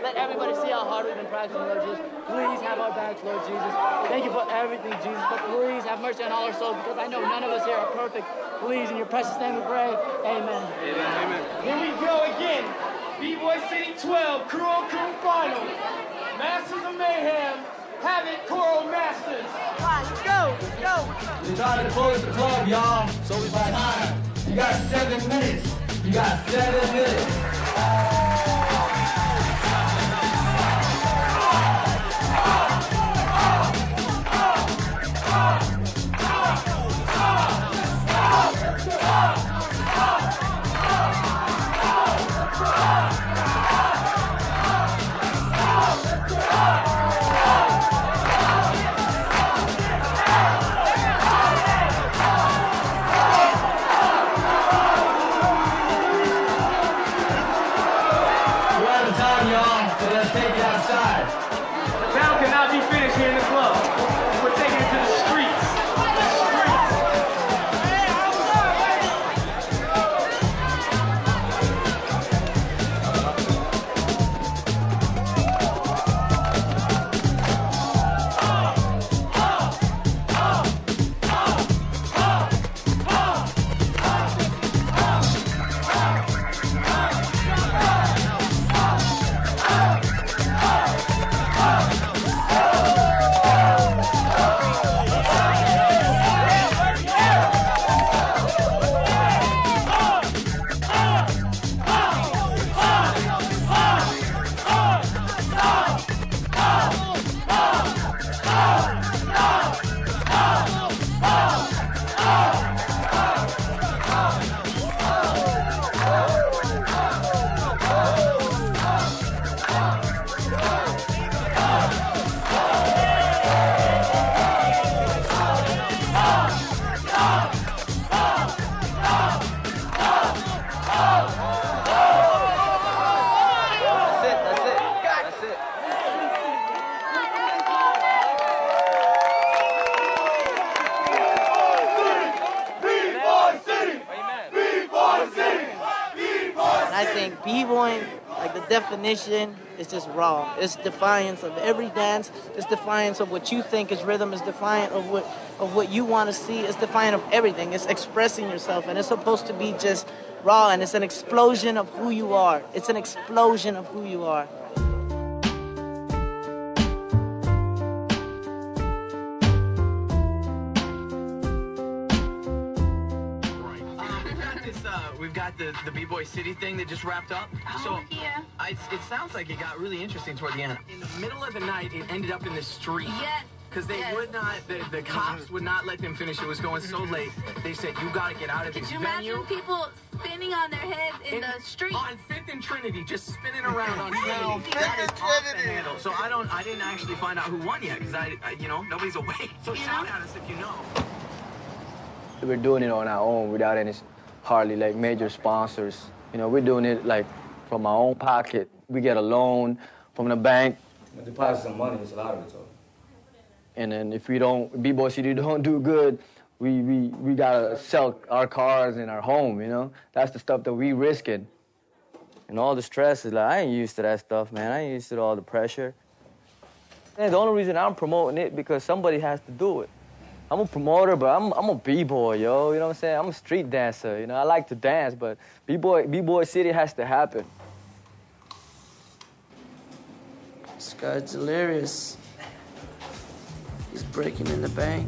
let everybody see how hard we've been practicing, Lord Jesus. Please have our backs, Lord Jesus. Thank you for everything, Jesus, but please have mercy on all our souls, because I know none of us here are perfect. Please, in your precious name we pray. Amen. Amen. Here we go again. B-Boy City 12, Crew on Crew Finals. Masters of Mayhem, Havoc Choral Masters. Come on, let's go. We're trying to close the club, y'all. So we got time. You got 7 minutes. You got 7 minutes. I think b-boying, like the definition, is just raw. It's defiance of every dance. It's defiance of what you think is rhythm. It's defiant of what you want to see. It's defiant of everything. It's expressing yourself, and it's supposed to be just raw, and it's an explosion of who you are. It's an explosion of who you are. We've got the B-Boy City thing that just wrapped up. Oh, yeah. It sounds like it got really interesting toward the end. In the middle of the night, it ended up in the street. Yes. Because they would not, the cops would not let them finish. It was going so late. They said, you got to get out of this venue. Could you imagine people spinning on their heads in the street? On 5th and Trinity, just spinning around on Trinity. 5th and Trinity. So I didn't actually find out who won yet, because nobody's awake. So shout at us if you know. We're doing it on our own without any hardly like major sponsors. We're doing it like from our own pocket. We get a loan from the bank. We deposit some money, it's a lot of it, though. And then if we don't, B-Boy City don't do good, we gotta sell our cars and our home, That's the stuff that we risking. And all the stress is like, I ain't used to that stuff, man. I ain't used to all the pressure. And the only reason I'm promoting it because somebody has to do it. I'm a promoter, but I'm a B-boy, yo. You know what I'm saying? I'm a street dancer. I like to dance, but B-Boy City has to happen. This guy's delirious. He's breaking in the bank.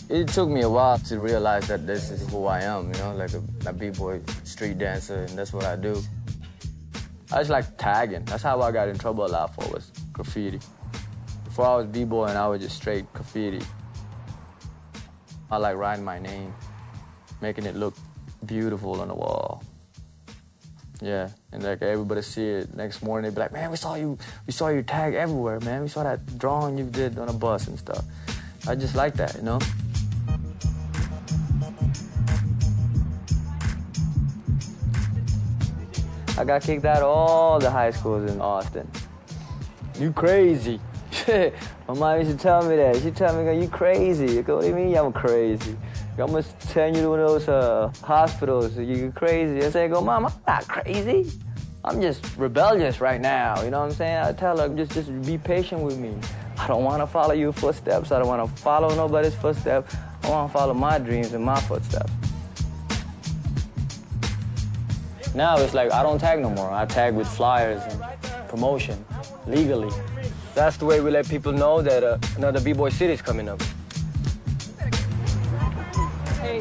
It took me a while to realize that this is who I am, like a B-boy street dancer, and that's what I do. I just like tagging. That's how I got in trouble a lot for, was graffiti. Before I was b-boying, I was just straight graffiti. I like writing my name, making it look beautiful on the wall. Yeah, and like everybody see it next morning, they be like, man, we saw your tag everywhere, man. We saw that drawing you did on a bus and stuff. I just like that, I got kicked out of all the high schools in Austin. You crazy. My mom used to tell me that. She'd tell me, you crazy. I go, what do you mean I'm crazy? I'm going to send you to one of those hospitals. You're crazy. I say, Mom, I'm not crazy. I'm just rebellious right now. You know what I'm saying? I tell her, just be patient with me. I don't want to follow your footsteps. I don't want to follow nobody's footsteps. I want to follow my dreams and my footsteps. Now it's like I don't tag no more. I tag with flyers and promotion, legally. That's the way we let people know that another B-Boy City is coming up. Hey,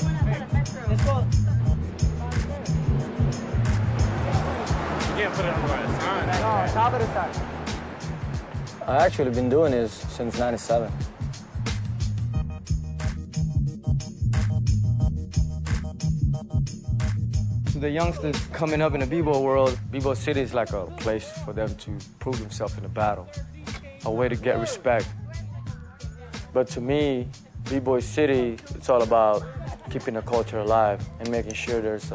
let's go. You can't put it on the sign. No, top of the sign. I actually been doing this since '97. To the youngsters coming up in the B-Boy world, B-Boy City is like a place for them to prove themselves in a battle, a way to get respect. But to me, B-Boy City, it's all about keeping the culture alive and making sure there's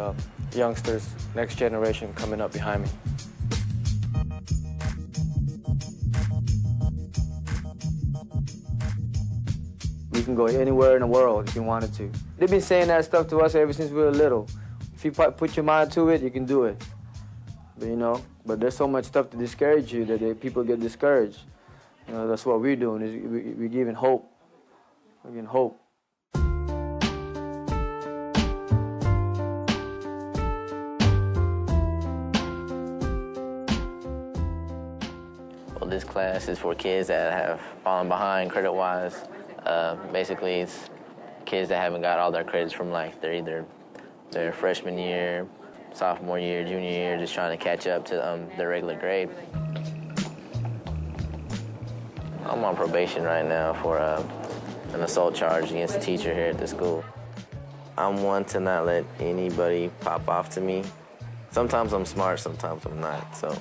youngsters, next generation coming up behind me. We can go anywhere in the world if you wanted to. They've been saying that stuff to us ever since we were little. If you put your mind to it, you can do it. But there's so much stuff to discourage you that people get discouraged. That's what we're doing, is we're giving hope. We're giving hope. Well, this class is for kids that have fallen behind credit-wise. Basically, it's kids that haven't got all their credits from either their freshman year, sophomore year, junior year, just trying to catch up to their regular grade. I'm on probation right now for an assault charge against a teacher here at the school. I'm one to not let anybody pop off to me. Sometimes I'm smart, sometimes I'm not, so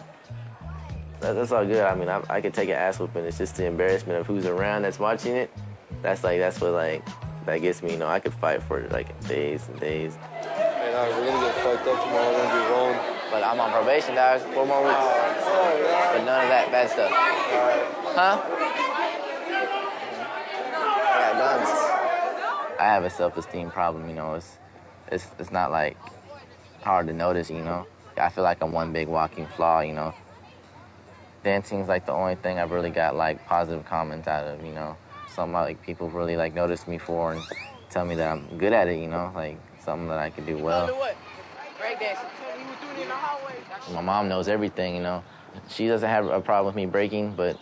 that's all good. I mean, I could take an ass whooping. It's just the embarrassment of who's around that's watching it. That's what that gets me. I could fight for days and days. Hey, dog, we're gonna get fucked up tomorrow. We're gonna be rolling. But I'm on probation, dog. 4 more weeks. But none of that bad stuff. Huh? I got guns. I have a self-esteem problem. It's not hard to notice. I feel like I'm one big walking flaw. Dancing's the only thing I've really got positive comments out of. Something people really notice me for and tell me that I'm good at it. Something that I could do well. My mom knows everything. She doesn't have a problem with me breaking, but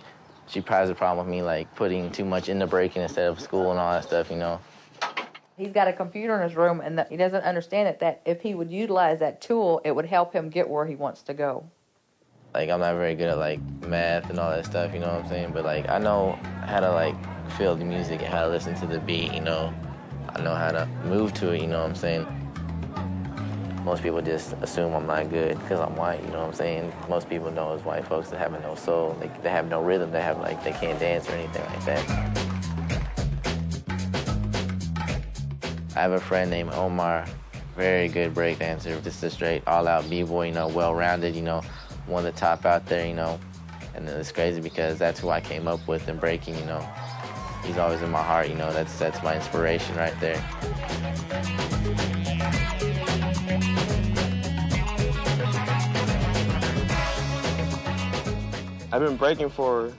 she probably has a problem with me putting too much into breaking instead of school and all that stuff. He's got a computer in his room, and he doesn't understand that if he would utilize that tool, it would help him get where he wants to go. I'm not very good at math and all that stuff, you know what I'm saying? But I know how to feel the music and how to listen to the beat, I know how to move to it, you know what I'm saying? Most people just assume I'm not good because I'm white, you know what I'm saying? Most people know as white folks that have no soul, they have no rhythm, they can't dance or anything like that. I have a friend named Omar, very good break dancer, just a straight all-out b-boy, well-rounded, one of the top out there, and it's crazy because that's who I came up with in breaking, He's always in my heart, that's my inspiration right there. I've been breaking for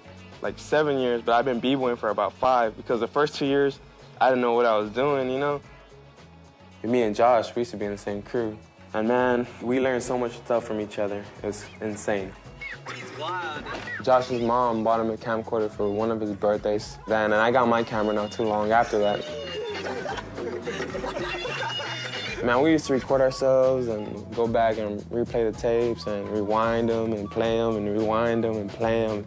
7 years, but I've been b-boying for about 5 because the first 2 years, I didn't know what I was doing, Me and Josh, we used to be in the same crew. And man, we learned so much stuff from each other. It's insane. Josh's mom bought him a camcorder for one of his birthdays then, and I got my camera not too long after that. Man, we used to record ourselves and go back and replay the tapes and rewind them and play them and rewind them and play them.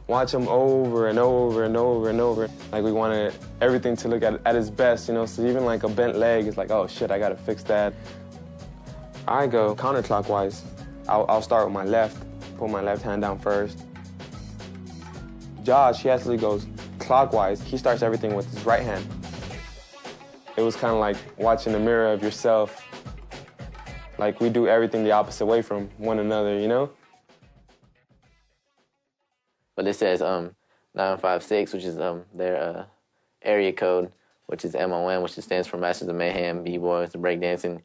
Watch them over and over and over and over. We wanted everything to look at its best, So even a bent leg is oh shit, I gotta fix that. I go counterclockwise. I'll start with my left, put my left hand down first. Josh, he actually goes clockwise. He starts everything with his right hand. It was kind of like watching the mirror of yourself. We do everything the opposite way from one another, But it says, 956, which is their area code, which is MOM, which stands for Masters of Mayhem, B-Boys, breakdancing.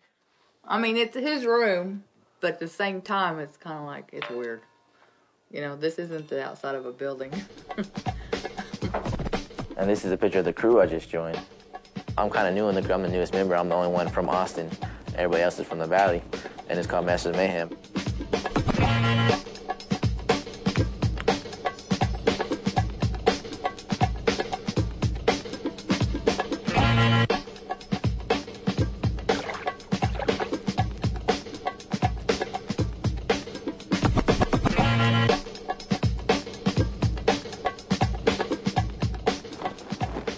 I mean, it's his room, but at the same time, it's kind of like, it's weird. You know, this isn't the outside of a building. And this is a picture of the crew I just joined. I'm kind of new in the crew. I'm the newest member. I'm the only one from Austin. Everybody else is from the Valley, and it's called Masters of Mayhem.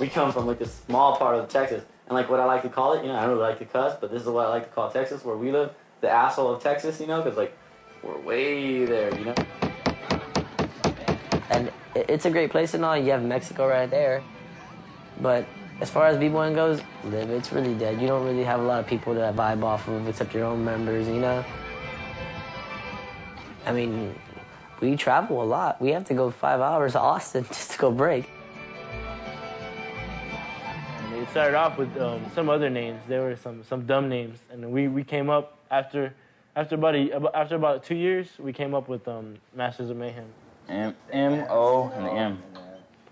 We come from like a small part of Texas, and like what I like to call it, you know, I don't really like to cuss, but this is what I like to call Texas, where we live, the asshole of Texas, you know, because like we're way there, you know. And it's a great place and all. You have Mexico right there, but as far as b-boying goes, it's really dead. You don't really have a lot of people to vibe off of except your own members, you know. I mean, we travel a lot. We have to go 5 hours to Austin just to go break. It started off with some other names. There were some dumb names, and we came up after about 2 years. We came up with Masters of Mayhem. M-O and the M.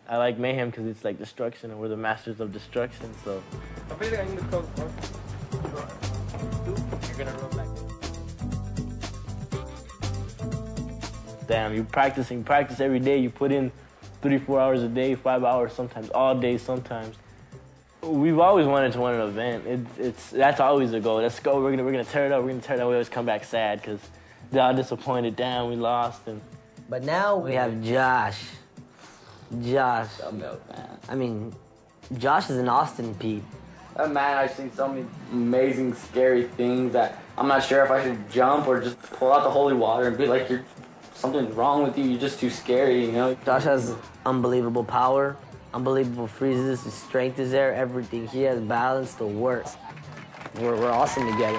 I like Mayhem because it's like destruction, and we're the Masters of Destruction. So. You're gonna roll back. Damn, you practice every day. You put in 3-4 hours a day, 5 hours sometimes, all day sometimes. We've always wanted to win an event. That's always the goal. Let's go. We're gonna tear it up. We're gonna tear it up. We always come back sad because they're all disappointed. Damn, we lost. But now we have Josh. I mean, Josh is an Austin Pete. That man, I've seen so many amazing, scary things that I'm not sure if I should jump or just pull out the holy water and be like, something's wrong with you. You're just too scary, you know. Josh has unbelievable power. Unbelievable freezes, his strength is there, everything. He has balance, the works. We're awesome together.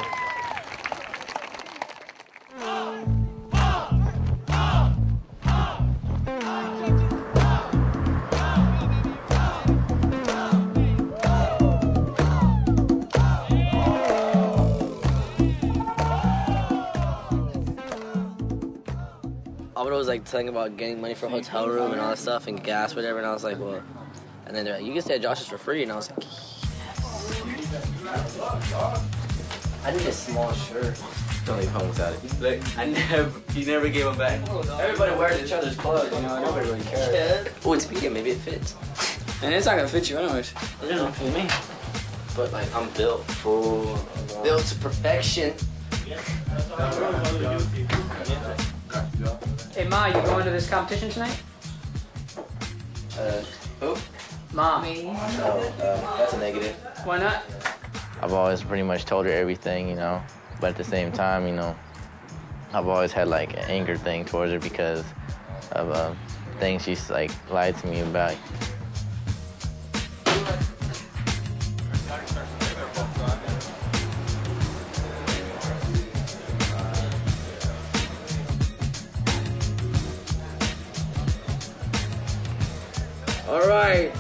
I would always like telling about getting money for a hotel room and all that stuff and gas, whatever, and I was like, well, and then they're like, you can stay at Josh's for free, and I was like, yes. I need a small shirt. Don't leave home without it. Like, he never gave them back. Everybody wears each other's clothes, you know, nobody really cares. Oh, it's speaking, maybe it fits. And it's not gonna fit you anyways. It doesn't fit me. But like, I'm built built to perfection. Hey, Ma, you going to this competition tonight? Who? Mom. That's a negative. Why not? I've always pretty much told her everything, you know, but at the same time, you know, I've always had like an anger thing towards her because of things she's like lied to me about. All right,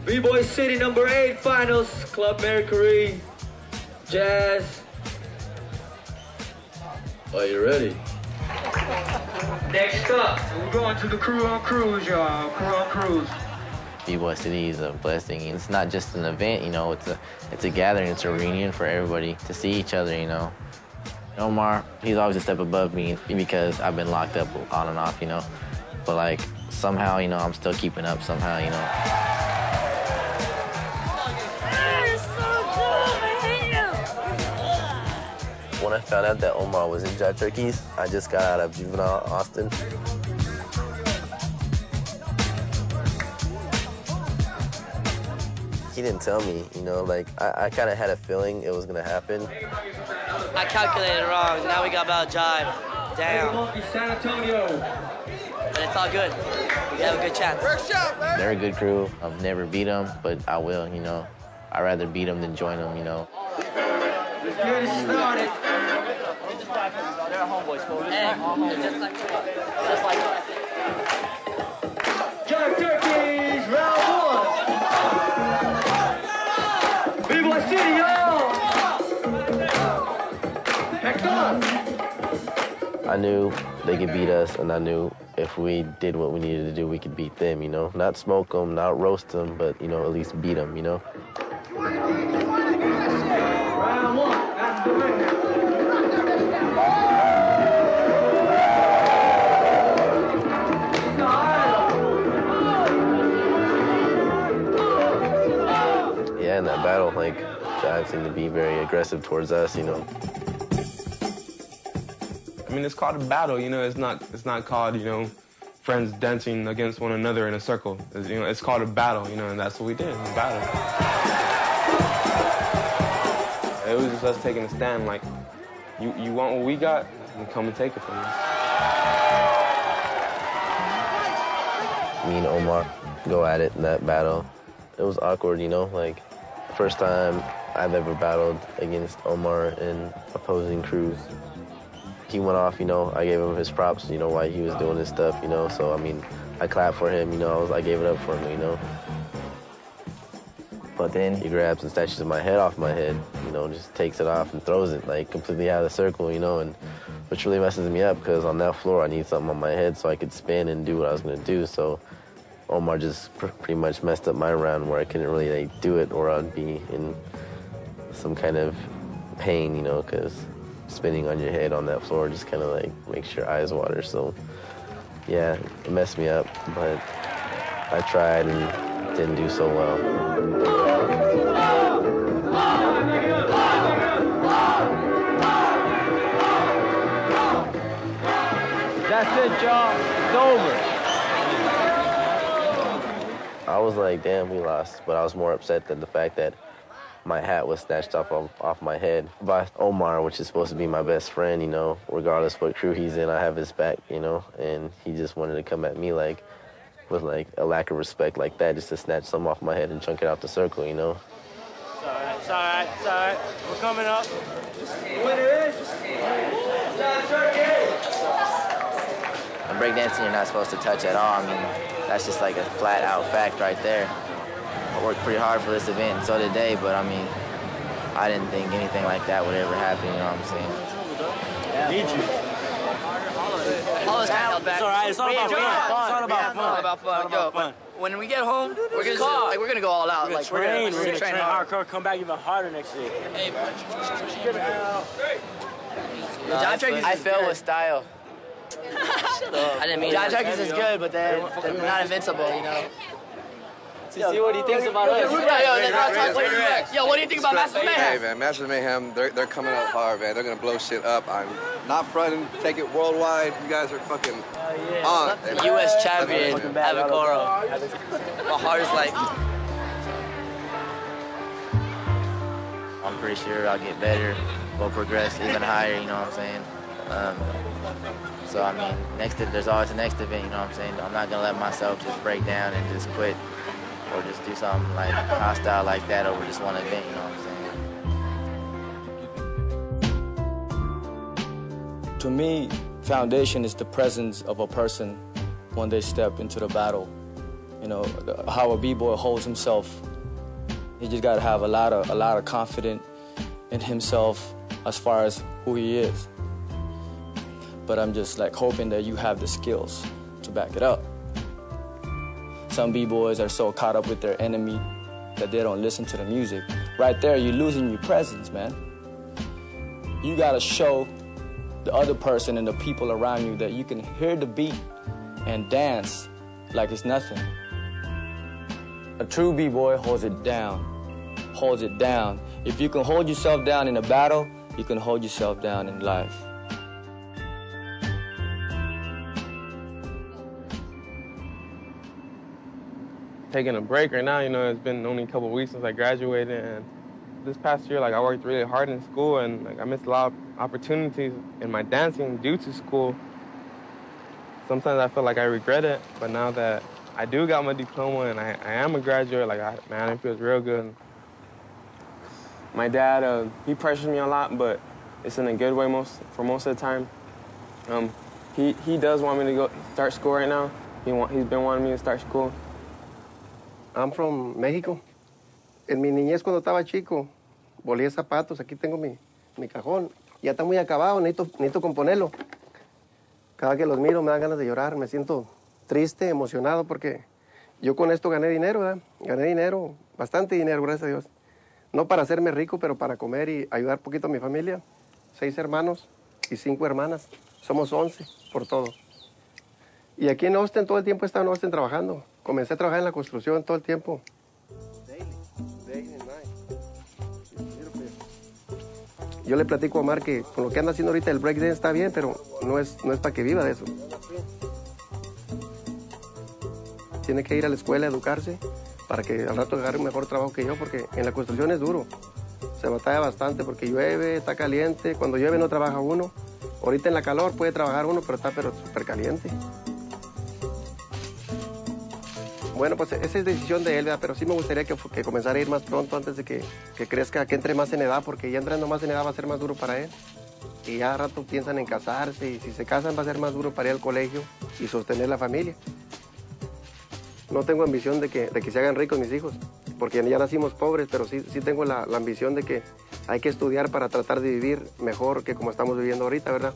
B-Boy City number 8 finals, Club Mercury, Jazz. Are you ready? Next up, we're going to the Crew on Cruise, y'all. Crew on Cruise. B-Boy City is a blessing. It's not just an event, you know, it's a gathering, it's a reunion for everybody to see each other, you know. Omar, he's always a step above me because I've been locked up on and off, you know. But like, somehow, you know, I'm still keeping up somehow, you know. When I found out that Omar was in Jack Turkeys, I just got out of juvenile Austin. He didn't tell me, you know, like, I kind of had a feeling it was gonna happen. I calculated wrong. Now we got about jive. Damn. San Antonio. But it's all good. We have a good chance. They're a good crew. I've never beat them, but I will, you know. I'd rather beat them than join them, you know. Let's get it started. They're homeboys, just like Jack Turkey I knew they could beat us, and I knew if we did what we needed to do, we could beat them, you know? Not smoke them, not roast them, but, you know, at least beat them, you know? Round one. That's the winner. Yeah, in that battle, like, Jive seemed to be very aggressive towards us, you know? I mean, it's called a battle, you know. It's not called, you know, friends dancing against one another in a circle. It's, you know, it's called a battle, you know, and that's what we did, a battle. It was just us taking a stand, like, you want what we got, then come and take it from us. Me and Omar go at it in that battle. It was awkward, you know, like, first time I've ever battled against Omar in opposing crews. He went off, you know, I gave him his props, you know, while he was doing his stuff, you know, so, I mean, I clapped for him, you know, I gave it up for him, you know. But then he grabs and snatches my head off my head, you know, just takes it off and throws it, like, completely out of the circle, you know, and which really messes me up, because on that floor I need something on my head so I could spin and do what I was going to do, so Omar just pretty much messed up my round where I couldn't really, like, do it, or I'd be in some kind of pain, you know, because spinning on your head on that floor just kind of, like, makes your eyes water, so yeah, it messed me up, but I tried and didn't do so well. That's it, y'all. It's over. I was like, damn, we lost, but I was more upset than the fact that my hat was snatched off my head by Omar, which is supposed to be my best friend, you know, regardless what crew he's in, I have his back, you know, and he just wanted to come at me, like, with, like, a lack of respect like that, just to snatch something off my head and chunk it out the circle, you know. It's all right, it's all right, it's all right. We're coming up. The winner is John Turkey. In breakdancing, you're not supposed to touch at all. I mean, that's just like a flat-out fact right there. I worked pretty hard for this event, and so did they, but I mean, I didn't think anything like that would ever happen, you know what I'm saying? Yeah. Need you. All this kind of back. It's all right, it's all about fun. It's all about fun. All about fun. Yo, when we get home, we're gonna go all out. We're gonna train hardcore, come back even harder next week. Hey, I fell with style. I didn't mean John Turkeys is good, but they're not invincible, you know. See what he thinks about us. Yo, what do you think about Masters of Mayhem? Hey, man, Masters of Mayhem, they're coming up hard, man. They're going to blow shit up. I'm not fronting, take it worldwide. You guys are fucking on. U.S. champion, Avicoro. My heart is like... I'm pretty sure I'll get better. We'll progress even higher, you know what I'm saying? So, I mean, there's always the next event, you know what I'm saying? I'm not going to let myself just break down and just quit or just do something like hostile like that over just one event, you know what I'm saying? To me, foundation is the presence of a person when they step into the battle. You know, how a b-boy holds himself. He just got to have a lot of confidence in himself as far as who he is. But I'm just like hoping that you have the skills to back it up. Some b-boys are so caught up with their enemy that they don't listen to the music. Right there, you're losing your presence, man. You gotta show the other person and the people around you that you can hear the beat and dance like it's nothing. A true b-boy holds it down, holds it down. If you can hold yourself down in a battle, you can hold yourself down in life. Taking a break right now, you know, it's been only a couple of weeks since I graduated, and this past year, like, I worked really hard in school, and like I missed a lot of opportunities in my dancing due to school. Sometimes I feel like I regret it, but now that I do got my diploma and I am a graduate, like, man, it feels real good. My dad, he pressures me a lot, but it's in a good way for most of the time. He does want me to go start school right now. He's been wanting me to start school. I'm from Mexico. En mi niñez, cuando estaba chico, volía zapatos. Aquí tengo mi cajón. Ya está muy acabado, necesito componerlo. Cada que los miro me dan ganas de llorar, me siento triste, emocionado, porque yo con esto gané dinero, ¿verdad? Gané dinero, bastante dinero, gracias a Dios. No para hacerme rico, pero para comer y ayudar un poquito a mi familia. 6 hermanos y 5 hermanas. Somos 11 por todo. Y aquí en Austin todo el tiempo he estado en Austin trabajando. Comencé a trabajar en la construcción todo el tiempo. Yo le platico a Omar que con lo que anda haciendo ahorita el breakdance está bien, pero no es para que viva de eso. Tiene que ir a la escuela a educarse para que al rato agarre un mejor trabajo que yo, porque en la construcción es duro. Se batalla bastante porque llueve, está caliente. Cuando llueve no trabaja uno. Ahorita en la calor puede trabajar uno, pero está súper caliente. Bueno, pues esa es decisión de él, ¿verdad? Pero sí me gustaría que comenzara a ir más pronto antes de que crezca, que entre más en edad, porque ya entrando más en edad va a ser más duro para él. Y ya a rato piensan en casarse, y si se casan va a ser más duro para ir al colegio y sostener la familia. No tengo ambición de que se hagan ricos mis hijos, porque ya nacimos pobres, pero sí tengo la ambición de que hay que estudiar para tratar de vivir mejor que como estamos viviendo ahorita, ¿verdad?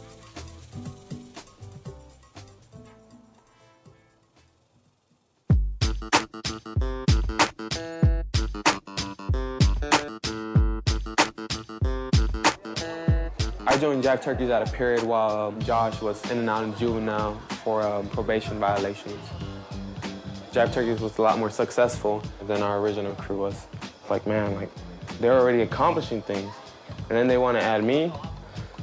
I joined Jive Turkeys at a period while Josh was in and out of juvenile for probation violations. Jive Turkeys was a lot more successful than our original crew was. Like, man, like, they're already accomplishing things. And then they want to add me.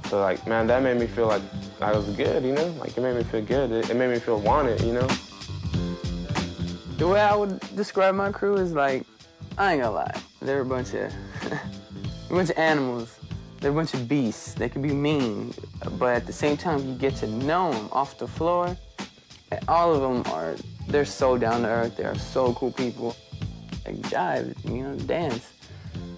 So, like, man, that made me feel like I was good, you know? Like, it made me feel good. It made me feel wanted, you know? The way I would describe my crew is like, I ain't gonna lie, they're a bunch of animals. They're a bunch of beasts. They can be mean, but at the same time, you get to know them off the floor. And all of them they're so down to earth. They are so cool people. Like jive, you know, dance.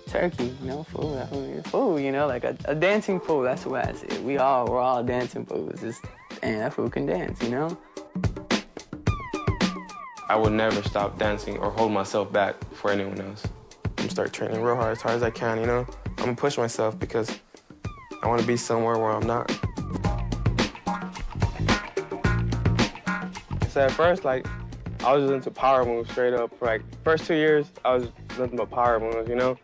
Turkey, you know, fool, you know, like a dancing fool. That's the way I see it. We're all dancing fools. Just, damn, that fool can dance, you know? I would never stop dancing or hold myself back for anyone else. I'm gonna start training real hard as I can, you know? I'm gonna push myself because I wanna be somewhere where I'm not. So at first, like, I was just into power moves straight up. For like, first 2 years, I was nothing but power moves, you know?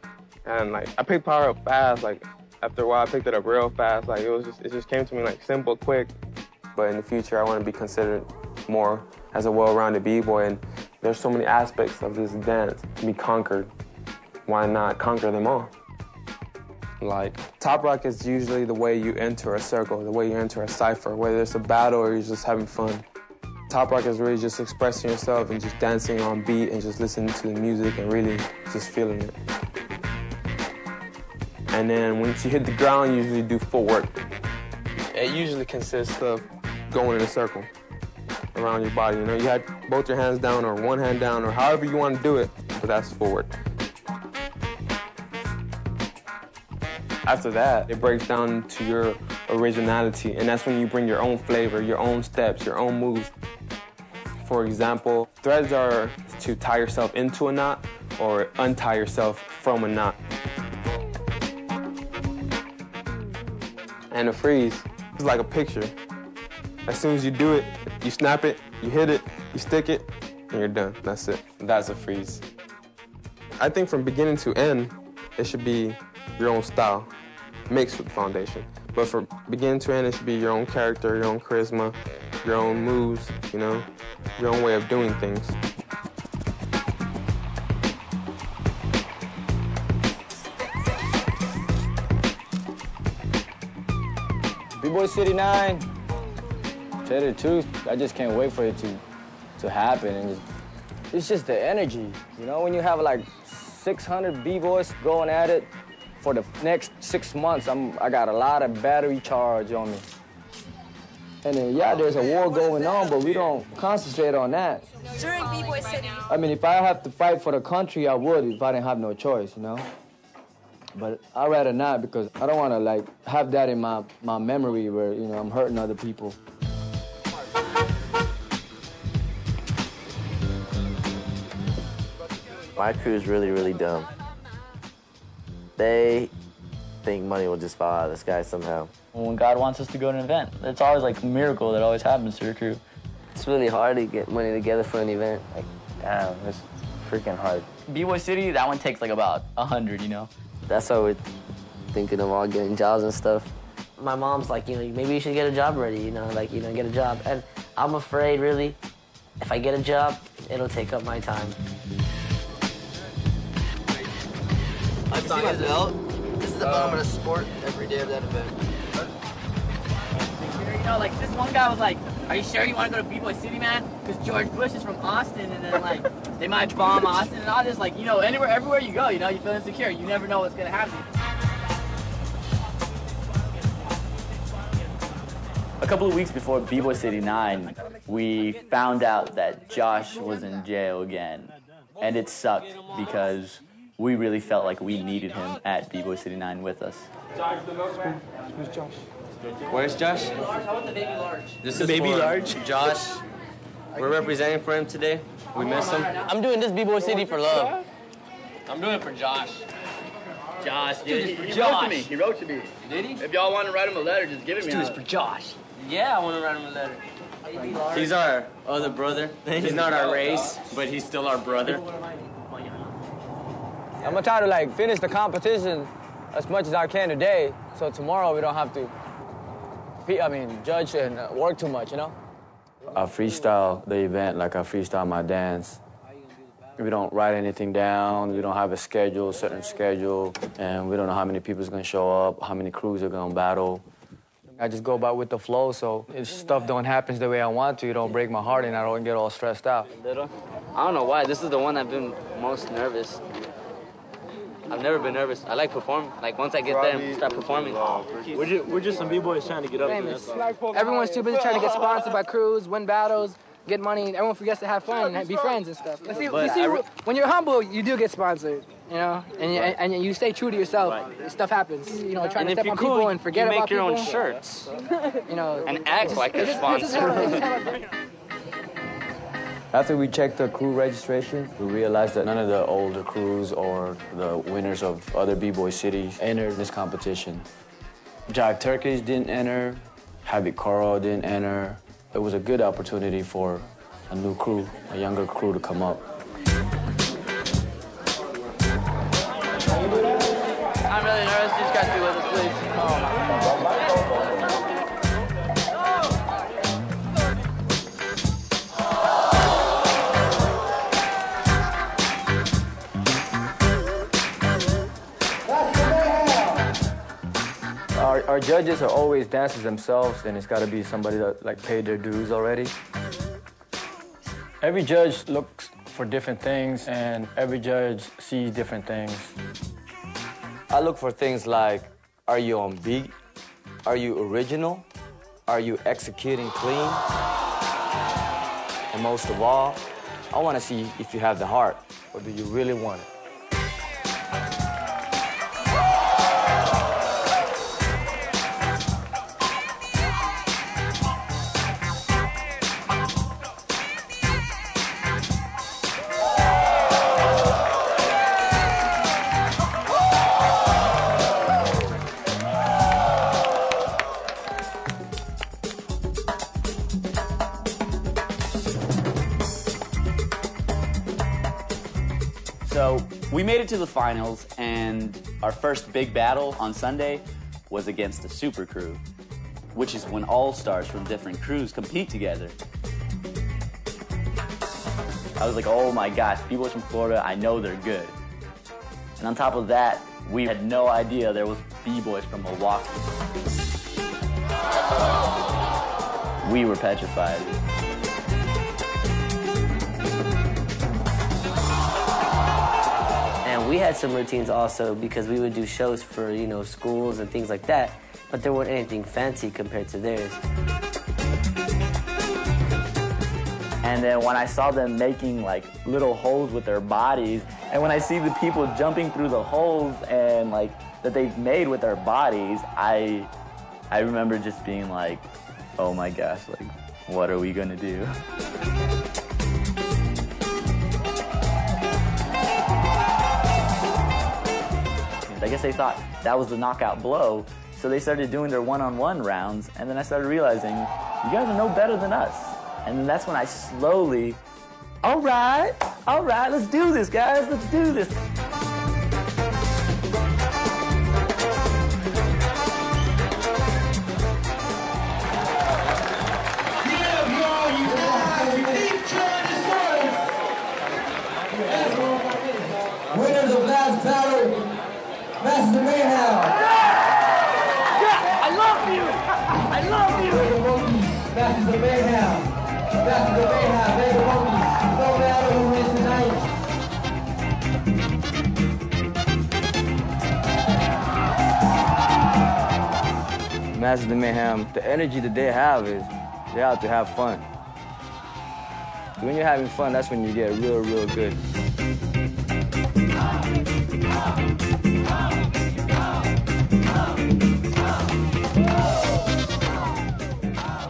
And like, I picked power up fast. Like, after a while, I picked it up real fast. Like, it just came to me like simple, quick. But in the future, I wanna be considered more as a well-rounded b-boy, and there's so many aspects of this dance to be conquered. Why not conquer them all? Like, Top Rock is usually the way you enter a circle, the way you enter a cipher, whether it's a battle or you're just having fun. Top Rock is really just expressing yourself and just dancing on beat and just listening to the music and really just feeling it. And then once you hit the ground, you usually do footwork. It usually consists of going in a circle around your body. You know, you have both your hands down or one hand down or however you want to do it, but that's footwork. After that, it breaks down to your originality, and that's when you bring your own flavor, your own steps, your own moves. For example, threads are to tie yourself into a knot or untie yourself from a knot. And a freeze is like a picture. As soon as you do it, you snap it, you hit it, you stick it, and you're done. That's it. That's a freeze. I think from beginning to end, it should be your own style, mixed with foundation. But from beginning to end, it should be your own character, your own charisma, your own moves, you know, your own way of doing things. B-Boy City 9, tell you the truth, I just can't wait for it to happen. And it's just the energy, you know, when you have like 600 B-Boys going at it for the next 6 months, I got a lot of battery charge on me. And then, yeah, there's a war going on, but we don't concentrate on that. During B-Boy City. I mean, if I have to fight for the country, I would if I didn't have no choice, you know? But I'd rather not because I don't want to, like, have that in my memory where, you know, I'm hurting other people. My crew is really, really dumb. They think money will just fall out of the sky somehow. When God wants us to go to an event, it's always like a miracle that always happens to your crew. It's really hard to get money together for an event. Like, damn, it's freaking hard. B-Boy City, that one takes like about 100, you know? That's why we're thinking of all getting jobs and stuff. My mom's like, you know, maybe you should get a job already, you know, like, you know, get a job. And I'm afraid, really, if I get a job, it'll take up my time. I see my belt. This is the belt I'm gonna sport every day of that event. You know, like this one guy was like, "Are you sure you want to go to B-Boy City, man? Because George Bush is from Austin, and then like they might bomb Austin and all this. Like, you know, everywhere you go, you know, you feel insecure. You never know what's gonna happen." A couple of weeks before B-Boy City 9, we found out that Josh was in jail again. And it sucked because we really felt like we needed him at B-Boy City 9 with us. Who's Josh? Where's Josh? This is Baby Large. Josh. We're representing for him today. We miss him. I'm doing this B-Boy City for love. I'm doing it for Josh. Josh, dude, he wrote to me. He wrote to me. Did he? If y'all want to write him a letter, just give it to me. Dude, it's for Josh. Yeah, I want to write him a letter. He's our other brother. He's not our race, but he's still our brother. I'm gonna try to like finish the competition as much as I can today, so tomorrow we don't have to, judge and work too much, you know? I freestyle the event like I freestyle my dance. We don't write anything down, we don't have a schedule, certain schedule, and we don't know how many people's gonna show up, how many crews are gonna battle. I just go about with the flow, so if stuff don't happen the way I want to, it don't break my heart and I don't get all stressed out. I don't know why. This is the one I've been most nervous. I've never been nervous. I like performing. Like, once I get there and start performing. We're just some B-boys trying to get up there. Everyone's too busy trying to get sponsored by crews, win battles, get money. Everyone forgets to have fun and be friends and stuff. When you're humble, you do get sponsored, you know, and you stay true to yourself. Right. Stuff happens, you know, trying to step on people and forget about people. You make your own shirts. You know, and act like you're sponsored. After we checked the crew registration, we realized that none of the older crews or the winners of other B-Boy cities entered this competition. Jack Turkish didn't enter, Habit Coral didn't enter. It was a good opportunity for a new crew, a younger crew to come up. I'm really nervous. These guys be with us, please. Our judges are always dancers themselves, and it's got to be somebody that like paid their dues already. Every judge looks for different things, and every judge sees different things. I look for things like, are you on beat? Are you original? Are you executing clean? And most of all, I want to see if you have the heart, or do you really want it? So we made it to the finals, and our first big battle on Sunday was against the Super Crew, which is when all-stars from different crews compete together. I was like, oh my gosh, B-Boys from Florida, I know they're good. And on top of that, we had no idea there was B-Boys from Milwaukee. We were petrified. And we had some routines also because we would do shows for, you know, schools and things like that, but there weren't anything fancy compared to theirs. And then when I saw them making like little holes with their bodies, and when I see the people jumping through the holes and like that they've made with their bodies, I remember just being like, oh my gosh, like, what are we gonna do? Like, guess they thought that was the knockout blow. So they started doing their one-on-one rounds, and then I started realizing, you guys are no better than us. And then that's when I slowly, all right, let's do this, guys, let's do this. Winners of last battle, Masters of Mayhem. Yeah, I love you. I love you. Masters of Mayhem. Masters of Mayhem. They're the monkeys. No matter who wins tonight. Masters of Mayhem, the energy that they have is they're out to have fun. When you're having fun, that's when you get real, real good.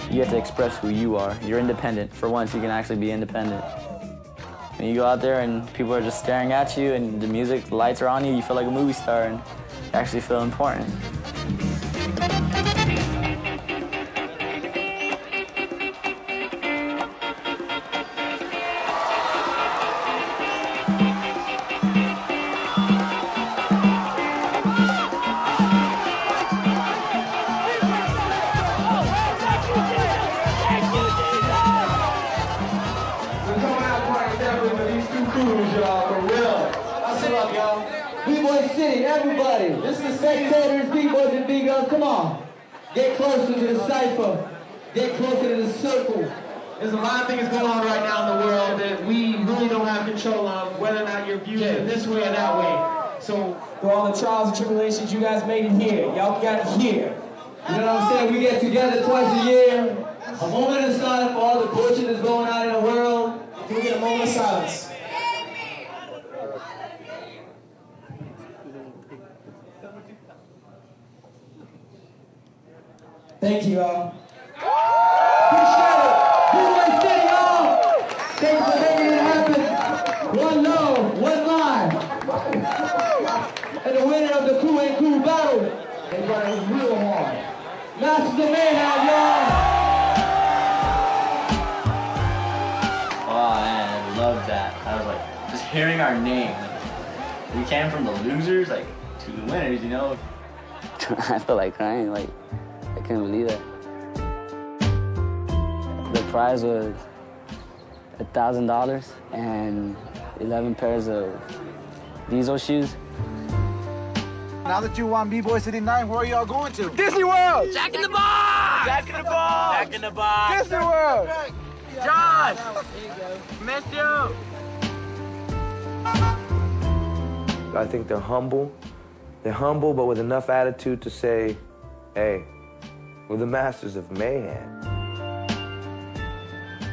You have to express who you are. You're independent. For once, you can actually be independent. When you go out there and people are just staring at you and the music, the lights are on you, you feel like a movie star and you actually feel important. B-Boy City, everybody. This is the spectators, B-Boys and B-Girls. Come on. Get closer to the cypher. Get closer to the circle. There's a lot of things going on right now in the world that we really don't have control of, whether or not you're viewed in this way or that way. So, through all the trials and tribulations, you guys made it here. Y'all got it here. You know what I'm saying? We get together twice a year. A moment of silence for all the bullshit that's going on in the world. Can we get a moment of silence? Thank you, y'all. Appreciate it. B-Boy City, y'all. Thanks for making it happen. One love, one life. And the winner of the Crew and Crew battle. Everybody was real hard. Masters of Mayhem, y'all. Oh man, I love that. I was like, just hearing our name. Like, we came from the losers, like, to the winners, you know? I feel like crying, like, I couldn't believe that. The prize was $1,000 and 11 pairs of Diesel shoes. Now that you won B-Boy City 9, where are y'all going to? Disney World! Jack in the Box! Jack in the Box! Jack in the Box! Disney World! Josh! Miss you! I think they're humble. They're humble, but with enough attitude to say, hey, we're the Masters of Mayhem.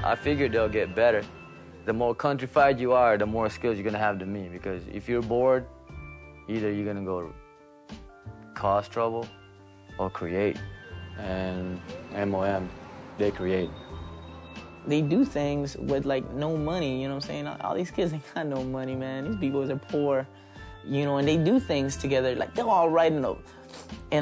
I figured they'll get better. The more countrified you are, the more skills you're gonna have to me. Because if you're bored, either you're gonna go cause trouble or create. And MOM, they create. They do things with like no money, you know what I'm saying? All these kids ain't got no money, man. These B-boys are poor, you know, and they do things together. Like they'll all ride in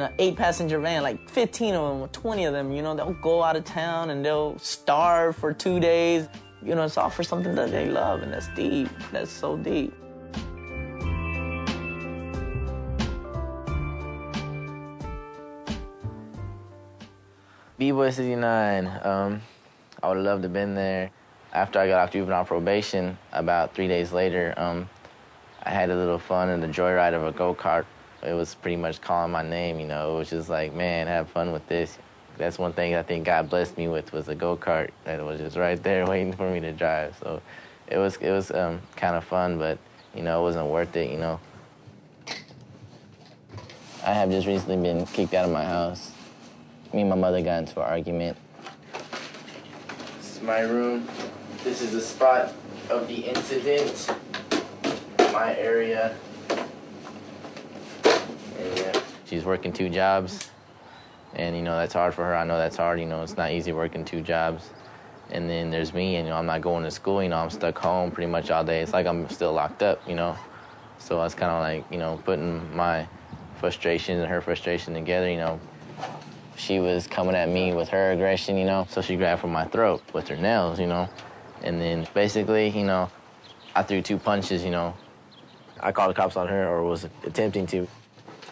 an 8-passenger van, like 15 of them or 20 of them, you know, they'll go out of town and they'll starve for 2 days. You know, it's all for something that they love, and that's deep. That's so deep. B-Boy City 9, I would have loved to have been there. After I got off juvenile probation, about 3 days later, I had a little fun in the joyride of a go-kart. It was pretty much calling my name, you know. It was just like, man, have fun with this. That's one thing I think God blessed me with, was a go-kart that was just right there waiting for me to drive. So it was kind of fun, but, you know, it wasn't worth it, you know. I have just recently been kicked out of my house. Me and my mother got into an argument. This is my room. This is the spot of the incident. My area. And yeah, she's working 2 jobs. And, you know, that's hard for her. I know that's hard. You know, it's not easy working 2 jobs. And then there's me, and, you know, I'm not going to school. You know, I'm stuck home pretty much all day. It's like I'm still locked up, you know. So I was kind of like, you know, putting my frustration and her frustration together, you know. She was coming at me with her aggression, you know, so she grabbed for my throat with her nails, you know. And then basically, you know, I threw 2 punches, you know. I called the cops on her, or was attempting to.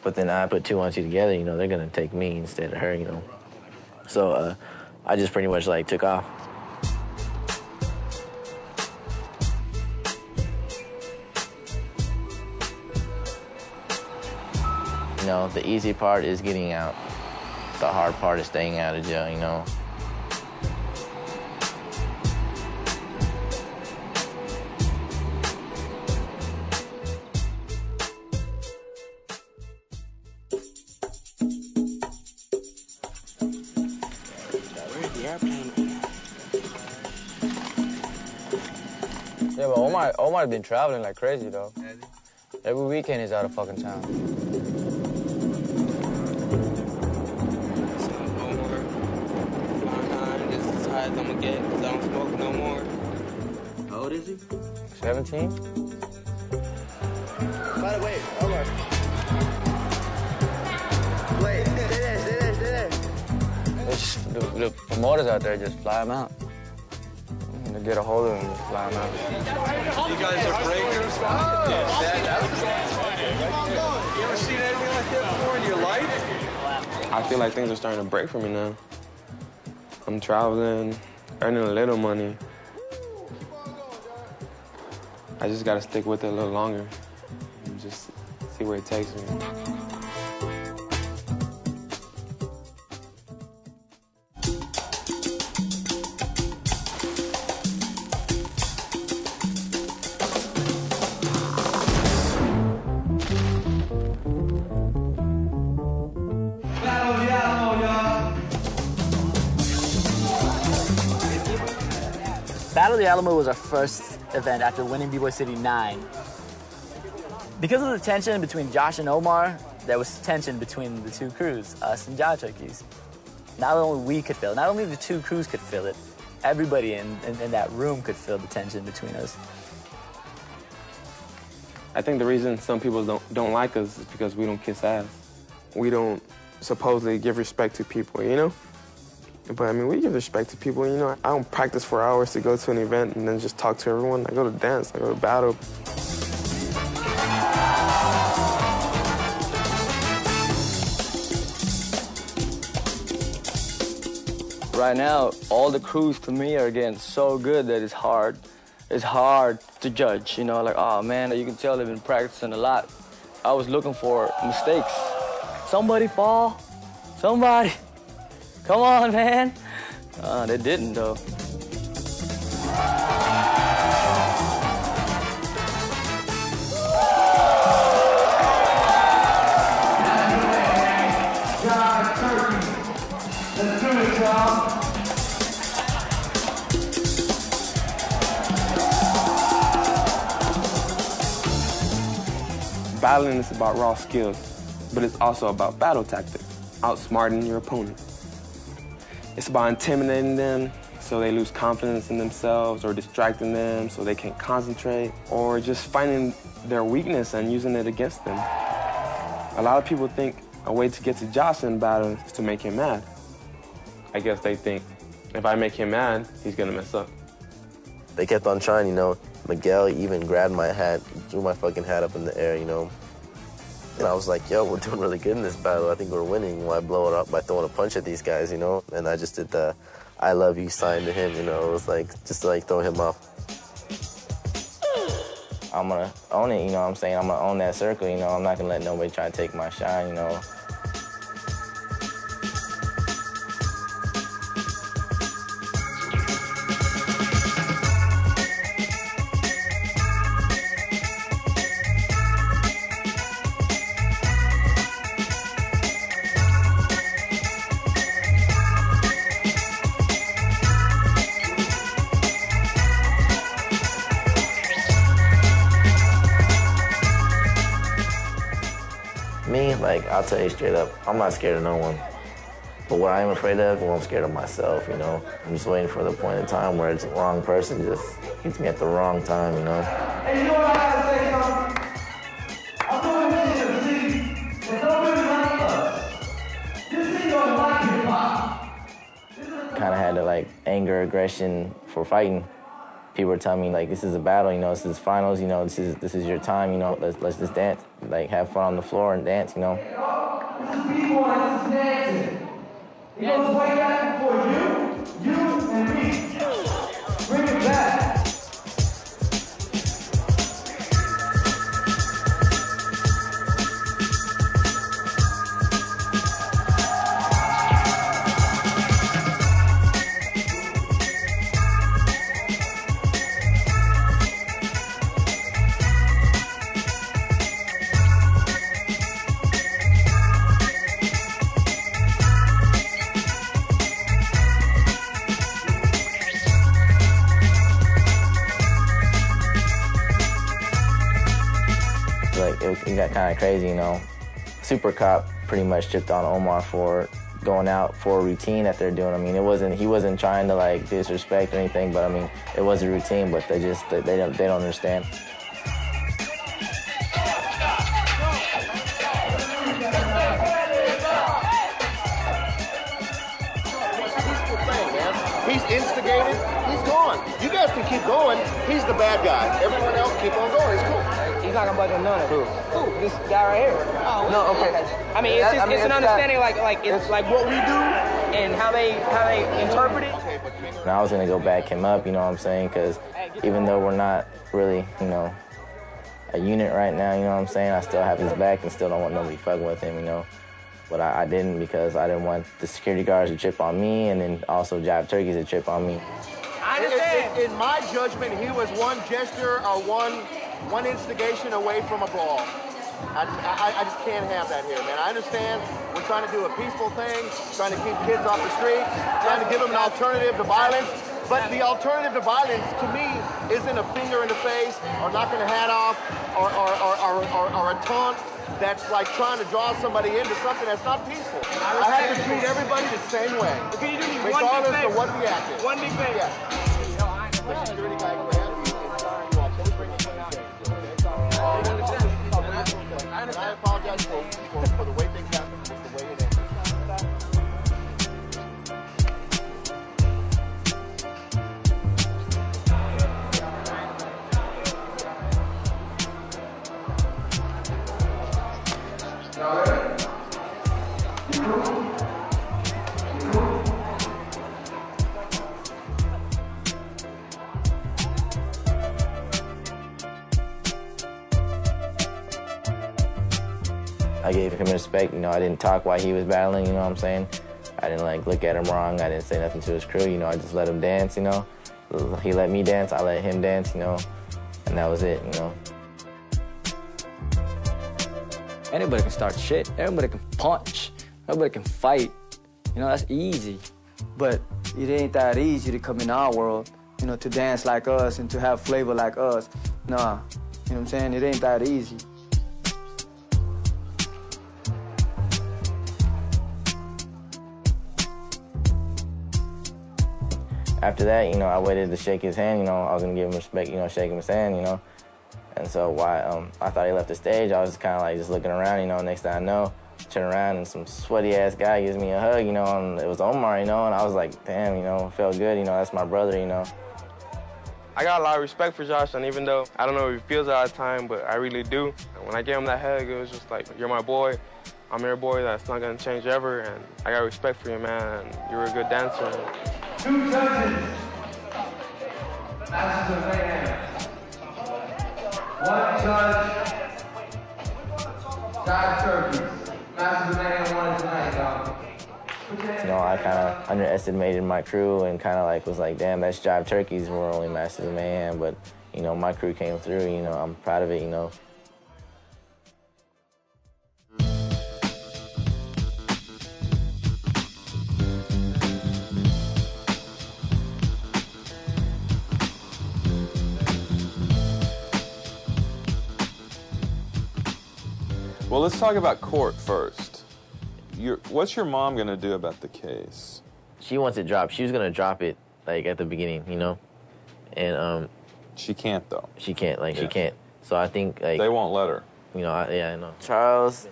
But then I put 2 on 2 together, you know, they're gonna take me instead of her, you know. So I just pretty much like took off. You know, the easy part is getting out. The hard part is staying out of jail, you know. Where's the airplane? Yeah, but Omar's been traveling like crazy, though. Every weekend he's out of fucking town. I'm gonna get, because I don't smoke no more. How old is he? 17? By the way, Omar. Wait, stay there. The promoters out there just fly him out. They get a hold of him and just fly him out. You guys are breakers? You ever seen anything like that before in your life? I feel like things are starting to break for me now. I'm traveling, earning a little money. I just gotta stick with it a little longer and just see where it takes me. Battle of the Alamo was our first event after winning B-Boy City 9. Because of the tension between Josh and Omar, there was tension between the 2 crews, us and Jaw Turkeys. Not only we could feel it, not only the 2 crews could feel it, everybody in that room could feel the tension between us. I think the reason some people don't like us is because we don't kiss ass. We don't supposedly give respect to people, you know? But I mean, we give respect to people, you know? I don't practice for hours to go to an event and then just talk to everyone. I go to dance, I go to battle. Right now, all the crews to me are getting so good that it's hard. It's hard to judge, you know, like, oh man, you can tell they've been practicing a lot. I was looking for mistakes. Somebody fall, somebody. Come on, man. They didn't, though. Let's do it, y'all. Battling is about raw skills, but it's also about battle tactics, outsmarting your opponent. It's about intimidating them so they lose confidence in themselves, or distracting them so they can't concentrate, or just finding their weakness and using it against them. A lot of people think a way to get to Josh in battle is to make him mad. I guess they think if I make him mad, he's gonna mess up. They kept on trying, you know. Miguel even grabbed my hat, threw my fucking hat up in the air, you know. And I was like, yo, we're doing really good in this battle. I think we're winning. Why blow it up by throwing a punch at these guys, you know? And I just did the I love you sign to him, you know. It was like, just to like throw him off. I'm gonna own it, you know what I'm saying? I'm gonna own that circle, you know. I'm not gonna let nobody try to take my shine, you know. Me, like, I'll tell you straight up, I'm not scared of no one. But what I am afraid of, well, I'm scared of myself, you know? I'm just waiting for the point in time where it's the wrong person just hits me at the wrong time, you know? Hey, you know what I gotta say, y'all? I'm going to the city. anger, aggression for fighting. People were telling me, like, this is a battle, you know, this is finals, you know, this is your time, you know, let's just dance, like, have fun on the floor and dance, you know. This is B-Boy, this is dancing. It goes way back before you, and me. Bring it back. It got kind of crazy, you know. Super Cop pretty much chipped on Omar for going out for a routine that they're doing. I mean, he wasn't trying to like disrespect or anything, but I mean, it was a routine, but they don't understand. He's instigated. He's gone. You guys can keep going. He's the bad guy. Everyone else keep on going. It's cool. He's not gonna budge on none of it. Who? This guy right here. Oh, no, okay. I mean, it's just, it's an understanding it's like what we do and how they interpret it. And I was gonna go back him up, you know what I'm saying? Because even though we're not really, you know, a unit right now, you know what I'm saying? I still have his back and still don't want nobody fucking with him, you know. But I didn't because I didn't want the security guards to trip on me and then also Jive Turkeys to trip on me. I understand. In my judgment, he was one gesture or one instigation away from a brawl. I just can't have that here, man. I understand we're trying to do a peaceful thing, trying to keep kids off the streets, trying to give them an alternative to violence. But the alternative to violence, to me, isn't a finger in the face or knocking a hat off or a taunt that's like trying to draw somebody into something that's not peaceful. I have to treat everybody the same way, Can you do me regardless one big of what the act is. One big thing. Yes. The security guy who had me is telling you all to bring it down. And I apologize for the way things happened, just the way it ended. I gave him respect, you know, I didn't talk while he was battling, you know what I'm saying? I didn't like look at him wrong, I didn't say nothing to his crew, you know, I just let him dance, you know? He let me dance, I let him dance, you know? And that was it, you know? Anybody can start shit. Everybody can punch. Everybody can fight. You know, that's easy. But it ain't that easy to come in our world, you know, to dance like us and to have flavor like us. Nah, you know what I'm saying? It ain't that easy. After that, you know, I waited to shake his hand, you know, I was gonna give him respect, you know, shake his hand, you know. And so I thought he left the stage, I was kind of like just looking around, you know, next thing I know, turn around and some sweaty ass guy gives me a hug, you know, and it was Omar, you know, and I was like, damn, you know, it felt good, you know, that's my brother, you know. I got a lot of respect for Josh, and even though I don't know if he feels it all the time, but I really do. And when I gave him that hug, it was just like, you're my boy, I'm your boy, that's not gonna change ever, and I got respect for you, man, and you're a good dancer. 2 judges. Masters of Mayhem. 1 judge. Jive Turkeys. Masters of Mayhem won tonight, dog. You know, I kind of underestimated my crew and kind of like was like, damn, that's Jive Turkeys, we're only Masters of Mayhem, but, you know, my crew came through, you know, I'm proud of it, you know. Well, let's talk about court first. What's your mom gonna do about the case? She wants it dropped. She was gonna drop it like at the beginning, you know, and she can't though. She can't, like she can't. So I think like they won't let her. You know, yeah, I know. Charles,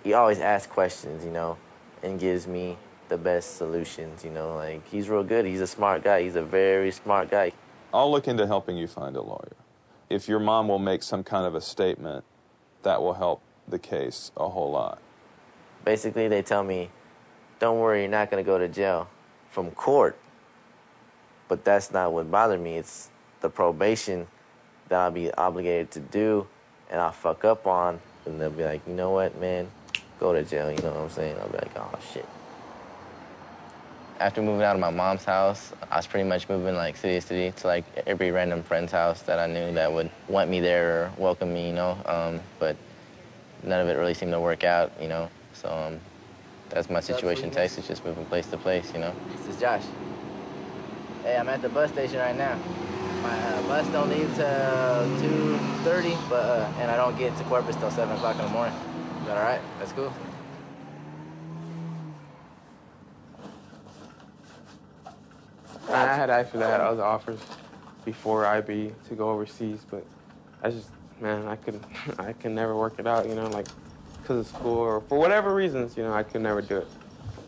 he always asks questions, you know, and gives me the best solutions, you know. Like, he's real good. He's a smart guy. He's a very smart guy. I'll look into helping you find a lawyer. If your mom will make some kind of a statement, that will help the case a whole lot. Basically, they tell me, don't worry, you're not going to go to jail from court. But that's not what bothered me. It's the probation that I'll be obligated to do and I'll fuck up on. And they'll be like, you know what, man, go to jail, you know what I'm saying? I'll be like, oh, shit. After moving out of my mom's house, I was pretty much moving like city to city to like every random friend's house that I knew that would want me there or welcome me, you know. But none of it really seemed to work out, you know. So that's my situation in Texas, just moving place to place, you know. This is Josh. Hey, I'm at the bus station right now. My bus don't leave till 2:30, but and I don't get to Corpus till 7 o'clock in the morning. Is that all right? That's cool. I had actually had other offers before IB to go overseas, but I just, man, I could never work it out, you know, like because of school or for whatever reasons, you know, I could never do it.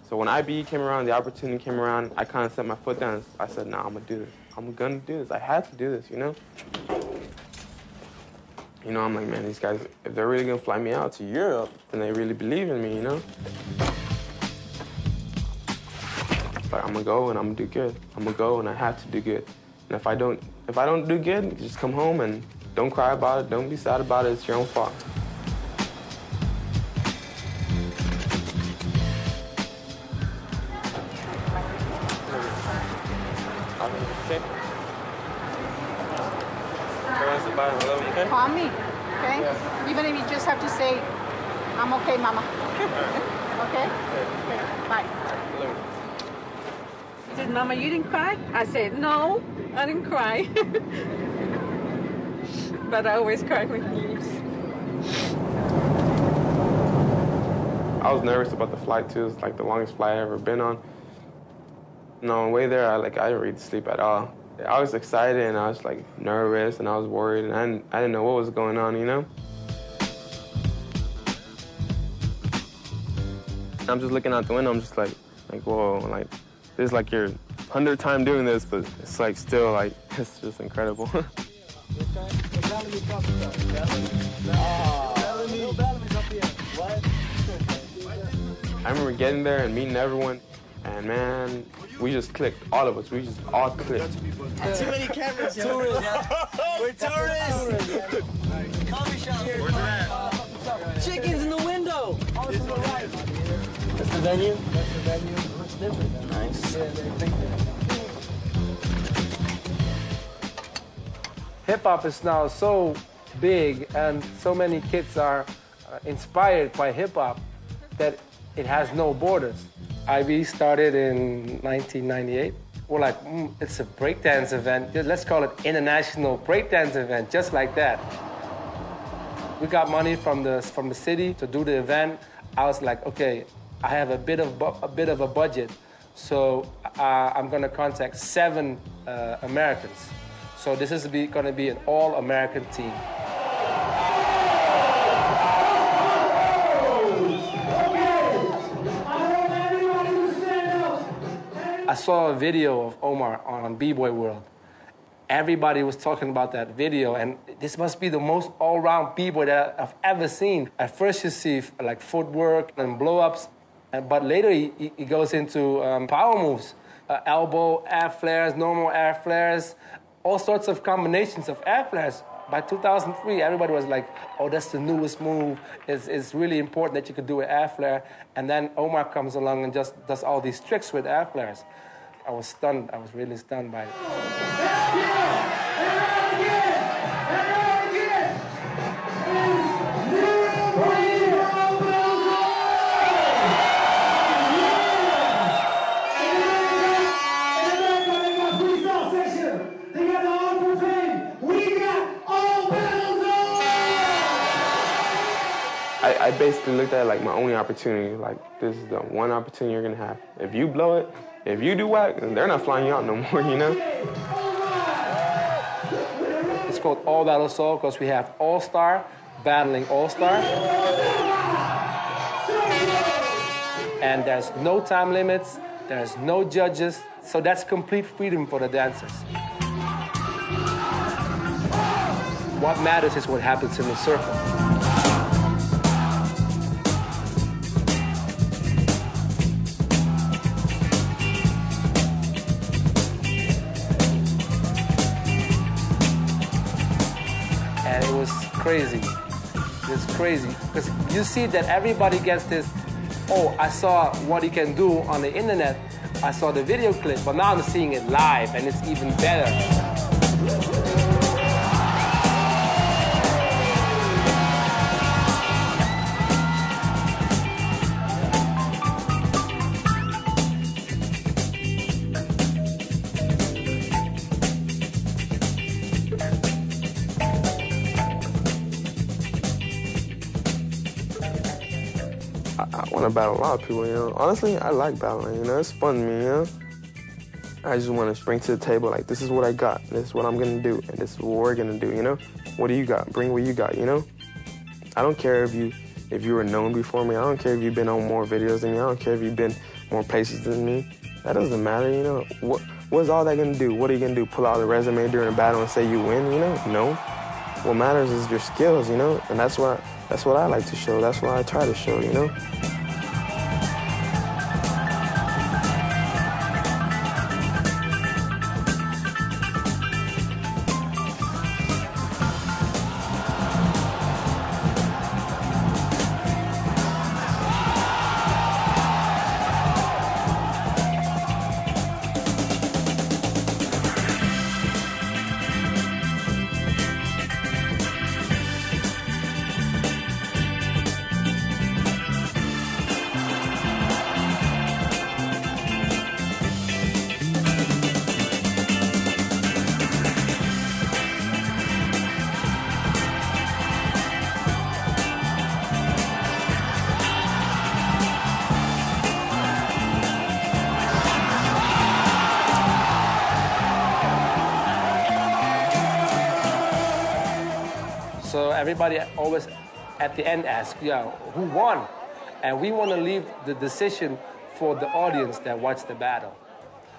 So when IB came around, the opportunity came around, I kind of set my foot down. I said, nah, I'm gonna do this. I'm gonna do this. I had to do this, you know? You know, I'm like, man, these guys, if they're really gonna fly me out to Europe, then they really believe in me, you know? But I'm gonna go and I'm gonna do good. I'm gonna go and I have to do good. And if I don't do good, just come home and don't cry about it. Don't be sad about it. It's your own fault. Call me, okay? Yeah. Even if you just have to say, I'm okay, mama. Okay? Bye. He said, Mama, you didn't cry? I said, no, I didn't cry. But I always cry when he leaves. I was nervous about the flight, too. It's like the longest flight I've ever been on. And on the way there, I didn't really sleep at all. I was excited, and I was, like, nervous, and I was worried, and I didn't know what was going on, you know? I'm just looking out the window. I'm just like, whoa, like, this is like your 100th time doing this, but it's, like, still, like, it's just incredible. I remember getting there and meeting everyone, and, man, we just clicked, all of us. We just all clicked. Too many cameras. Tourists. We're tourists. Coffee shop. Where's it at? Chicken's in the window. That's the venue? That's the venue. Looks different. Nice. Hip-hop is now so big and so many kids are inspired by hip-hop that it has no borders. IB started in 1998. We're like, it's a breakdance event. Let's call it International Breakdance Event, just like that. We got money from the city to do the event. I was like, okay, I have a bit of a budget, so I'm gonna contact 7 Americans. So this is gonna be an all-American team. I saw a video of Omar on B-Boy World. Everybody was talking about that video, and this must be the most all-round B-Boy that I've ever seen. At first you see like footwork and blow-ups, but later he goes into power moves. Elbow, air flares, normal air flares, all sorts of combinations of air flares. By 2003, everybody was like, oh, that's the newest move. It's really important that you could do an air flare. And then Omar comes along and just does all these tricks with air flares. I was stunned. I was really stunned by it. I basically looked at it like my only opportunity. Like, this is the one opportunity you're gonna have. If you blow it, if you do whack, then they're not flying you out no more, you know? It's called All Battle Soul because we have All-Star battling All-Star. And there's no time limits, there's no judges, so that's complete freedom for the dancers. What matters is what happens in the circle. And it was crazy. It's crazy because you see that everybody gets this, oh, I saw what he can do on the internet, I saw the video clip, but now I'm seeing it live and it's even better. I want to battle a lot of people, you know. Honestly, I like battling, you know. It's fun to me, you know. I just want to bring to the table, like, this is what I got. This is what I'm going to do. And this is what we're going to do, you know. What do you got? Bring what you got, you know. I don't care if you were known before me. I don't care if you've been on more videos than me. I don't care if you've been more places than me. That doesn't matter, you know. What's all that going to do? What are you going to do? Pull out a resume during a battle and say you win, you know? No. What matters is your skills, you know. And that's what I like to show. That's what I try to show, you know. So everybody always at the end asks, yeah, who won? And we want to leave the decision for the audience that watched the battle.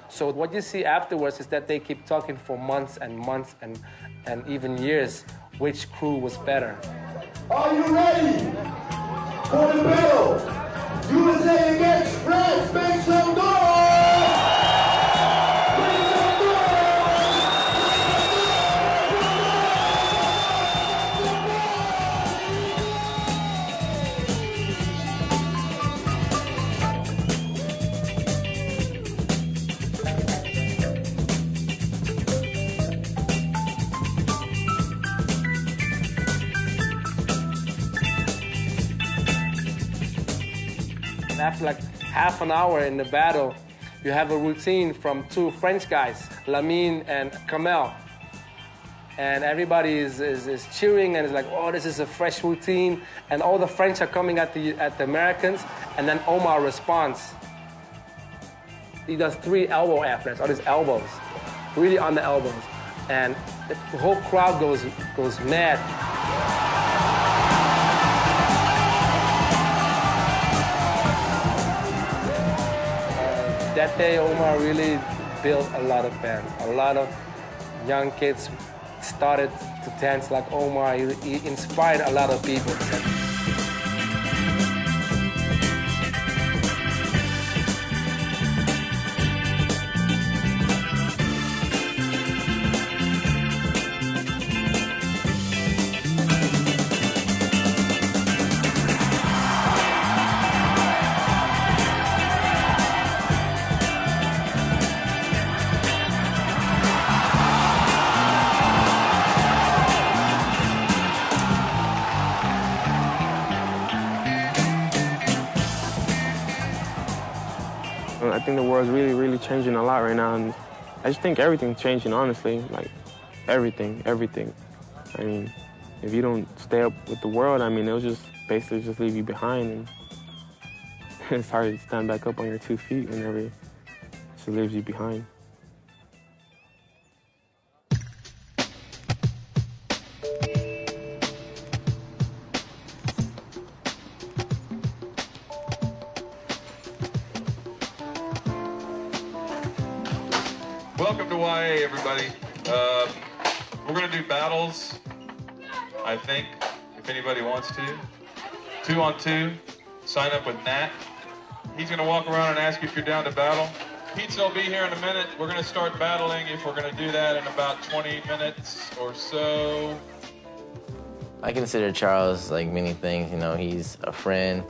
So what you see afterwards is that they keep talking for months and months and even years which crew was better. Are you ready for the battle? USA against France, make some noise! After like half an hour in the battle, you have a routine from two French guys, Lamine and Kamel. And everybody is cheering and is like, oh, this is a fresh routine. And all the French are coming at the Americans. And then Omar responds. He does 3 elbow airflares, all these elbows, really on the elbows. And the whole crowd goes mad. That day, Omar really built a lot of fans. A lot of young kids started to dance like Omar. He inspired a lot of people. I think the world's really, really changing a lot right now, and I just think everything's changing, honestly. Like, everything. I mean, if you don't stay up with the world, I mean, it'll just basically just leave you behind, and it's hard to stand back up on your 2 feet whenever it just leaves you behind. Welcome to YA, everybody. We're going to do battles, I think, if anybody wants to. 2-on-2. Sign up with Nat. He's going to walk around and ask you if you're down to battle. Pizza will be here in a minute. We're going to start battling if we're going to do that in about 20 minutes or so. I consider Charles like many things. You know, he's a friend.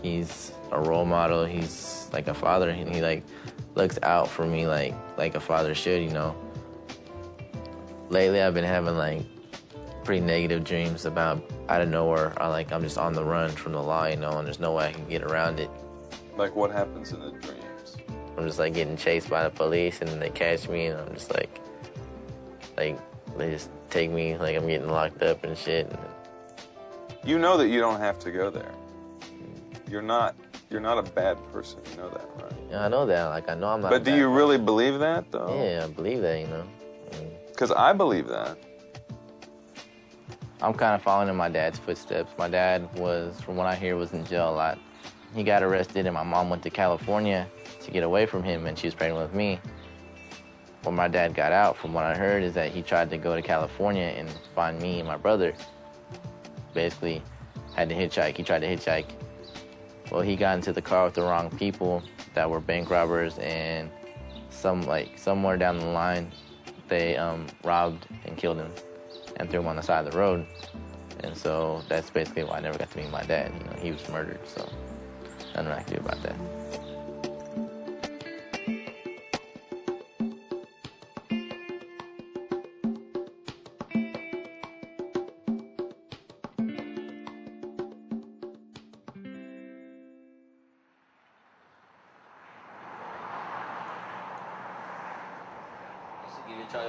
He's a role model. He's like a father. He like looks out for me like a father should, you know. Lately, I've been having like pretty negative dreams about out of nowhere. I'm just on the run from the law, you know, and there's no way I can get around it. Like what happens in the dreams? I'm just like getting chased by the police, and then they catch me, and I'm just like they just take me like I'm getting locked up and shit. You know that you don't have to go there. You're not a bad person. You know that, right? Yeah, I know that. Like I know I'm not. But do you really believe that, though? Yeah, I believe that. You know. Because I believe that. I'm kind of following in my dad's footsteps. My dad was, from what I hear, was in jail a lot. He got arrested, and my mom went to California to get away from him, and she was pregnant with me. When my dad got out, from what I heard, is that he tried to go to California and find me and my brother. Basically, had to hitchhike. He tried to hitchhike. Well, he got into the car with the wrong people that were bank robbers, and somewhere down the line, they robbed and killed him and threw him on the side of the road. And so that's basically why I never got to meet my dad. You know, he was murdered, so nothing I can do about that.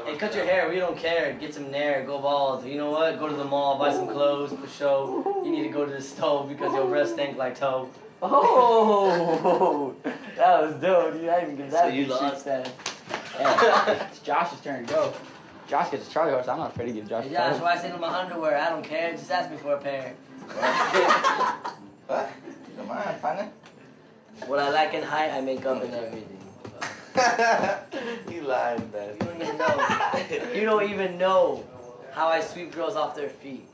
Hey, cut your hair. We don't care. Get some nair. Go bald. You know what? Go to the mall. Buy some clothes for show. You need to go to the stove because your breath stink like toe. Oh, that was dope. You didn't even give that. So you lost. Yeah, it's Josh's turn. Go. Josh gets a Charlie horse. I'm not afraid to give Josh. Hey, Josh, why send him my underwear? I don't care. Just ask me for a pair. What? You don't mind, partner? What I lack in height, I make up in everything. You lying, man. You don't even know. You don't even know how I sweep girls off their feet.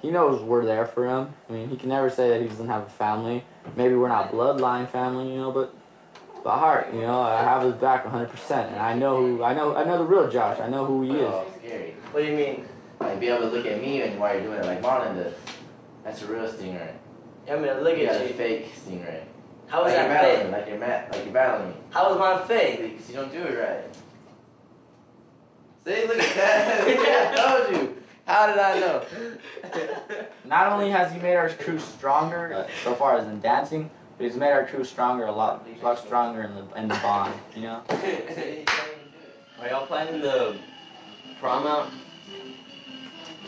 He knows we're there for him. I mean, he can never say that he doesn't have a family. Maybe we're not bloodline family, you know, but by heart, you know, I have his back 100%, and I know the real Josh. I know who he is. Oh, scary. What do you mean? Like, be able to look at me and while you're doing it like Marlon does. That's a real stingray. Yeah, I mean, look You got at a you. fake stingray. How is like that you're fake? battling, like you're battling me. How is mine fake? Because you don't do it right. See, look at that. I told you. How did I know? Not only has he made our crew stronger so far as in dancing, but he's made our crew stronger, a lot stronger in the bond, you know? Are y'all planning the prom out?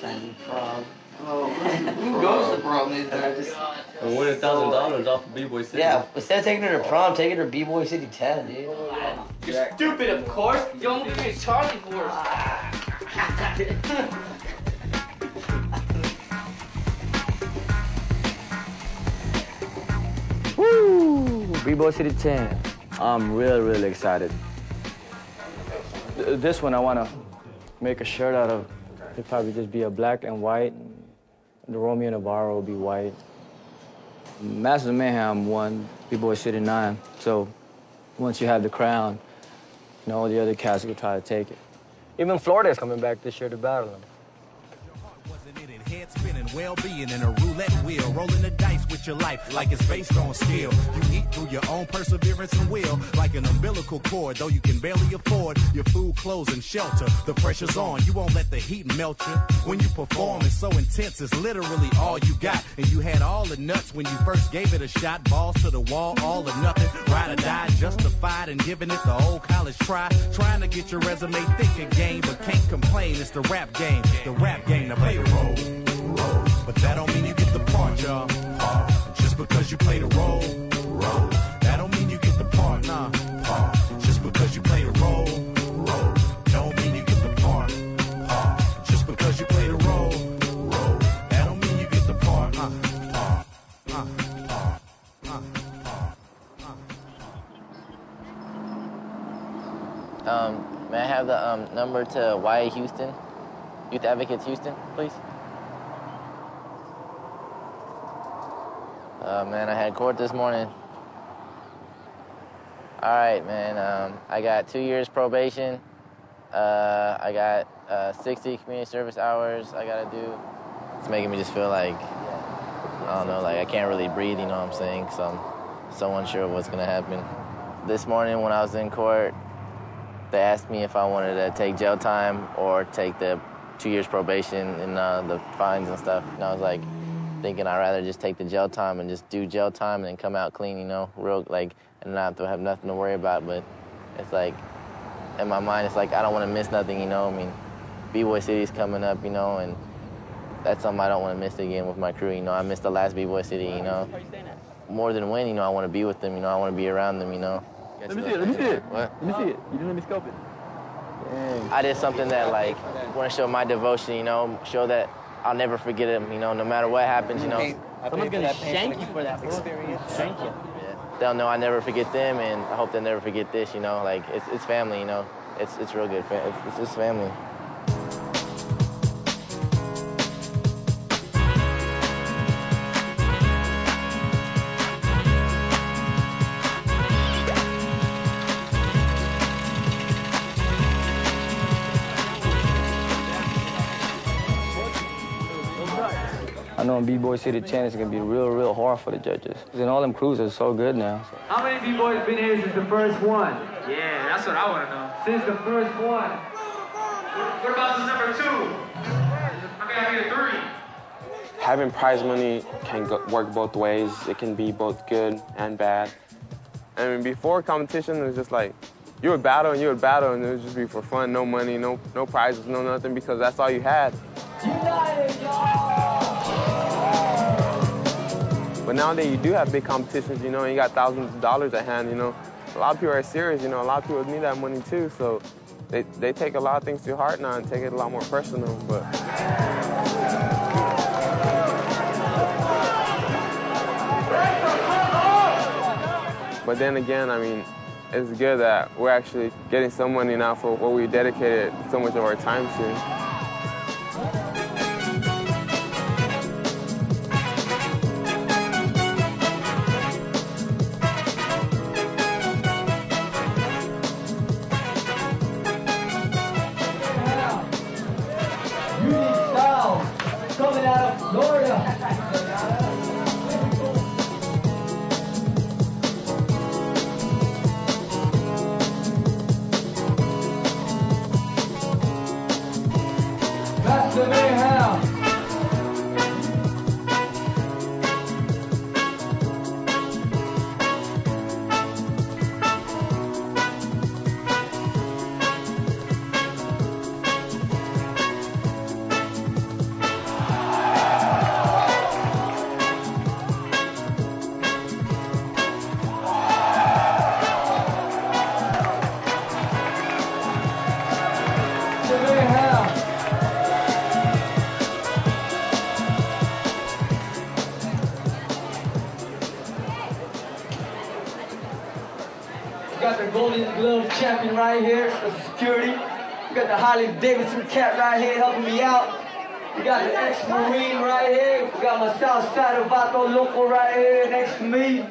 Planning prom. Oh, who goes to prom these days? And win $1,000 off of B-Boy City. Yeah, instead of taking her to prom, take her to B-Boy City 10, dude. You're stupid, of course. You don't give me a Charlie horse. Woo! B-Boy City 10. I'm really excited. This one I want to make a shirt out of. It'd probably just be a black and white. The Romeo Navarro will be white. Masters of Mayhem won B-Boy City 9. So once you have the crown, you know, all the other cats will try to take it. Even Florida is coming back this year to battle them. Head spinning, well-being in a roulette wheel, rolling the dice with your life like it's based on skill. You eat through your own perseverance and will, like an umbilical cord, though you can barely afford your food, clothes, and shelter. The pressure's on, you won't let the heat melt you. When you perform, it's so intense, it's literally all you got. And you had all the nuts when you first gave it a shot. Balls to the wall, all or nothing, ride or die, justified and giving it the old college try. Trying to get your resume thick again, but can't complain, it's the rap game. The rap game, to play the role. But that don't mean you get the part, y'all. Just because you play the role. That don't mean you get the part, nah. Just because you play the role. Don't mean you get the part. Just because you play the role. That don't mean you get the part. have the number to YA Houston, Youth Advocates Houston, please? Man, I had court this morning. All right, man. I got 2 years probation. I got 60 community service hours I gotta do. It's making me just feel like, I don't know, like I can't really breathe, you know what I'm saying? So I'm so unsure of what's gonna happen. This morning when I was in court, they asked me if I wanted to take jail time or take the 2 years probation and the fines and stuff. And I was like, thinking I'd rather just take the jail time and just do jail time and then come out clean, you know, real, like, and not to have nothing to worry about. But it's like, in my mind, it's like I don't want to miss nothing, you know. I mean, B-Boy City's coming up, you know, and that's something I don't want to miss again with my crew, you know. I missed the last B-Boy City, you know. More than win, you know, I want to be with them, you know. I want to be around them, you know. Let me see it, let me see it. What? Let me see it. You didn't let me scope it. Dang. I did something that, like, want to show my devotion, you know, show that I'll never forget him, you know, no matter what happens, you know. Someone's gonna shank you for that experience. Shank you. They'll know I never forget them, and I hope they'll never forget this, you know. Like, it's family, you know. It's real good. It's just family. I know in B-Boy City, Chance is gonna be real hard for the judges. And all them crews are so good now. How many B-Boys been here since the first one? Yeah, that's what I want to know. Since the first one. What about the number 2? I get 3. Having prize money can work both ways. It can be both good and bad. I mean, before competition, it was just like, you would battle and it would just be for fun, no money, no prizes, no nothing, because that's all you had. United, y'all! But nowadays you do have big competitions, you know, and you got thousands of dollars at hand, you know. A lot of people are serious, you know, a lot of people need that money too, so they take a lot of things to heart now and take it a lot more personal, But then again, I mean, it's good that we're actually getting some money now for what we dedicated so much of our time to. Coming out of Florida. That's the Mayhem. got the Golden Glove champion right here, the security. We got the Harley Davidson cat right here helping me out. We got the ex-Marine right here. We got my Southside Vato Loco right here next to me.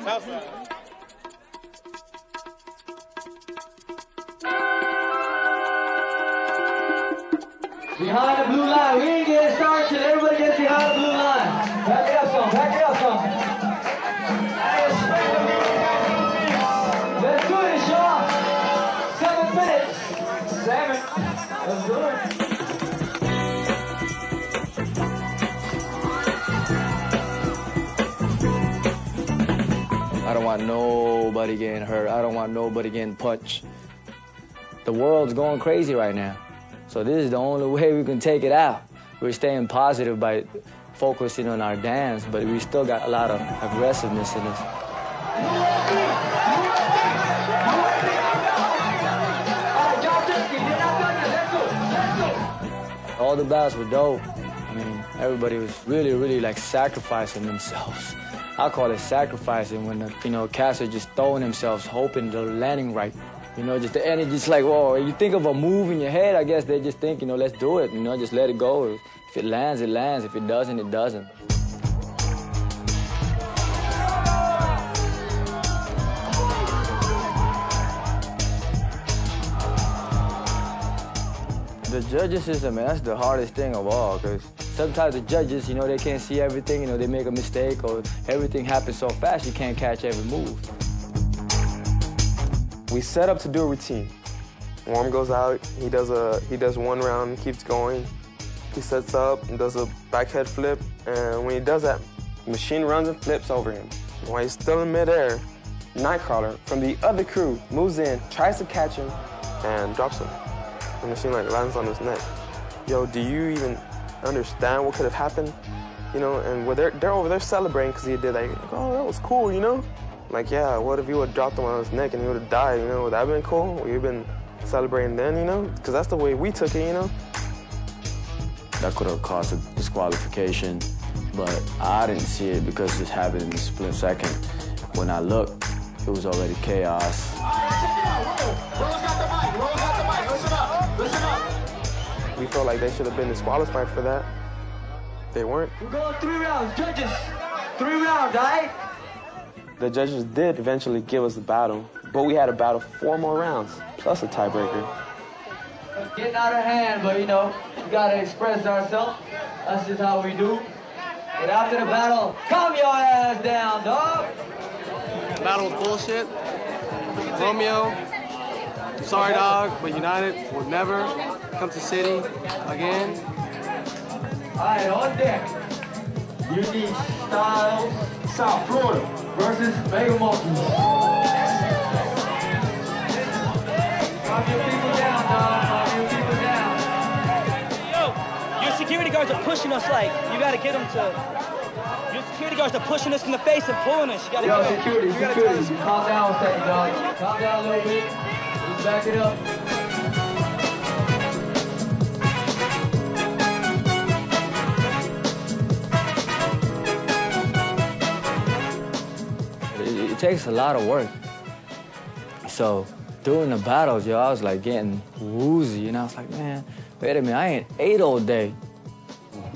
Behind the blue line. We ain't getting started till everybody gets behind the blue line. Back it up some, back it up some. Let's do this, y'all. 7 minutes. 7. Let's do it. I don't want nobody getting hurt. I don't want nobody getting punched. The world's going crazy right now. So this is the only way we can take it out. We're staying positive by focusing on our dance, but we still got a lot of aggressiveness in us. All the battles were dope. I mean, everybody was really like sacrificing themselves. I call it sacrificing when cats are just throwing themselves, hoping they're landing right. You know, just the energy, just like, whoa, you think of a move in your head, I guess they just think, you know, let's do it, you know, just let it go. If it lands, it lands. If it doesn't, it doesn't. The judges system, man, that's the hardest thing of all, because sometimes the judges, you know, they can't see everything, you know, they make a mistake or everything happens so fast you can't catch every move. We set up to do a routine. Warm goes out, he does one round, keeps going. He sets up and does a back head flip, and when he does that, the machine runs and flips over him. While he's still in midair, Nightcrawler from the other crew moves in, tries to catch him, and drops him. The machine like lands on his neck. Yo, do you even understand what could have happened? You know, and they're over there celebrating because he did that. Like, oh, that was cool, you know? Like, yeah, what if you would have dropped him on his neck and he would have died, you know? Would that have been cool? Would you have been celebrating then, you know? Because that's the way we took it, you know? That could have caused a disqualification, but I didn't see it because it happened in a split second. When I looked, it was already chaos. We felt like they should have been disqualified for that. They weren't. We're going 3 rounds, judges. 3 rounds, all right? The judges did eventually give us a battle, but we had to battle 4 more rounds, plus a tiebreaker. It's getting out of hand, but you know, we gotta express ourselves. That's just how we do. But after the battle, calm your ass down, dog. The battle was bullshit. Romeo, sorry dog, but United will never come to City again. All right, on deck. Unique Styles, South Florida versus Mega Monkeys. Calm your people down, dog. Calm your people down. Yo, your security guards are pushing us like, you gotta get them to... Your security guards are pushing us in the face and pulling us. You gotta Yo, get security. Calm down a second, dog. Calm down a little bit. Just back it up. It takes a lot of work. So during the battles, yo, I was like getting woozy, and I was like, man, wait a minute, I ain't ate all day.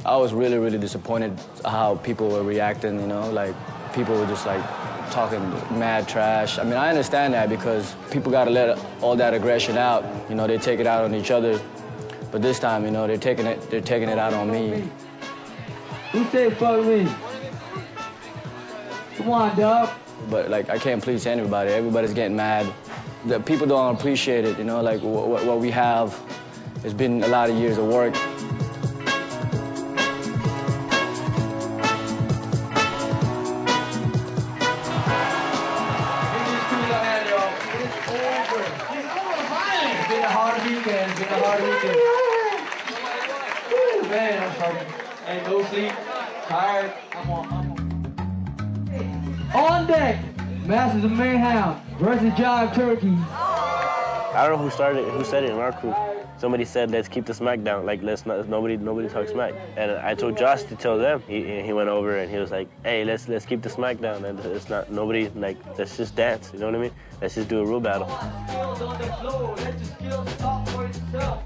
I was really, really disappointed how people were reacting, you know, like people were just like talking mad trash. I mean, I understand that because people gotta let all that aggression out. You know, they take it out on each other. But this time, you know, they're taking it out on me. Who said fuck me? Come on, dog. But like, I can't please everybody. Everybody's getting mad. The people don't appreciate it, you know, like what we have. It's been a lot of years of work. Man, I'm fucking, ain't no sleep, tired, I'm on. On deck, Masters of Mayhem versus Jive Turkey. I don't know who said it in our crew. Somebody said, let's keep the smack down, like nobody talk smack. And I told Josh to tell them. He went over and he was like, hey, let's keep the smack down. And it's not, nobody, like, let's just dance, you know what I mean? Let's just do a real battle. Skills on the floor, let your skills talk for itself.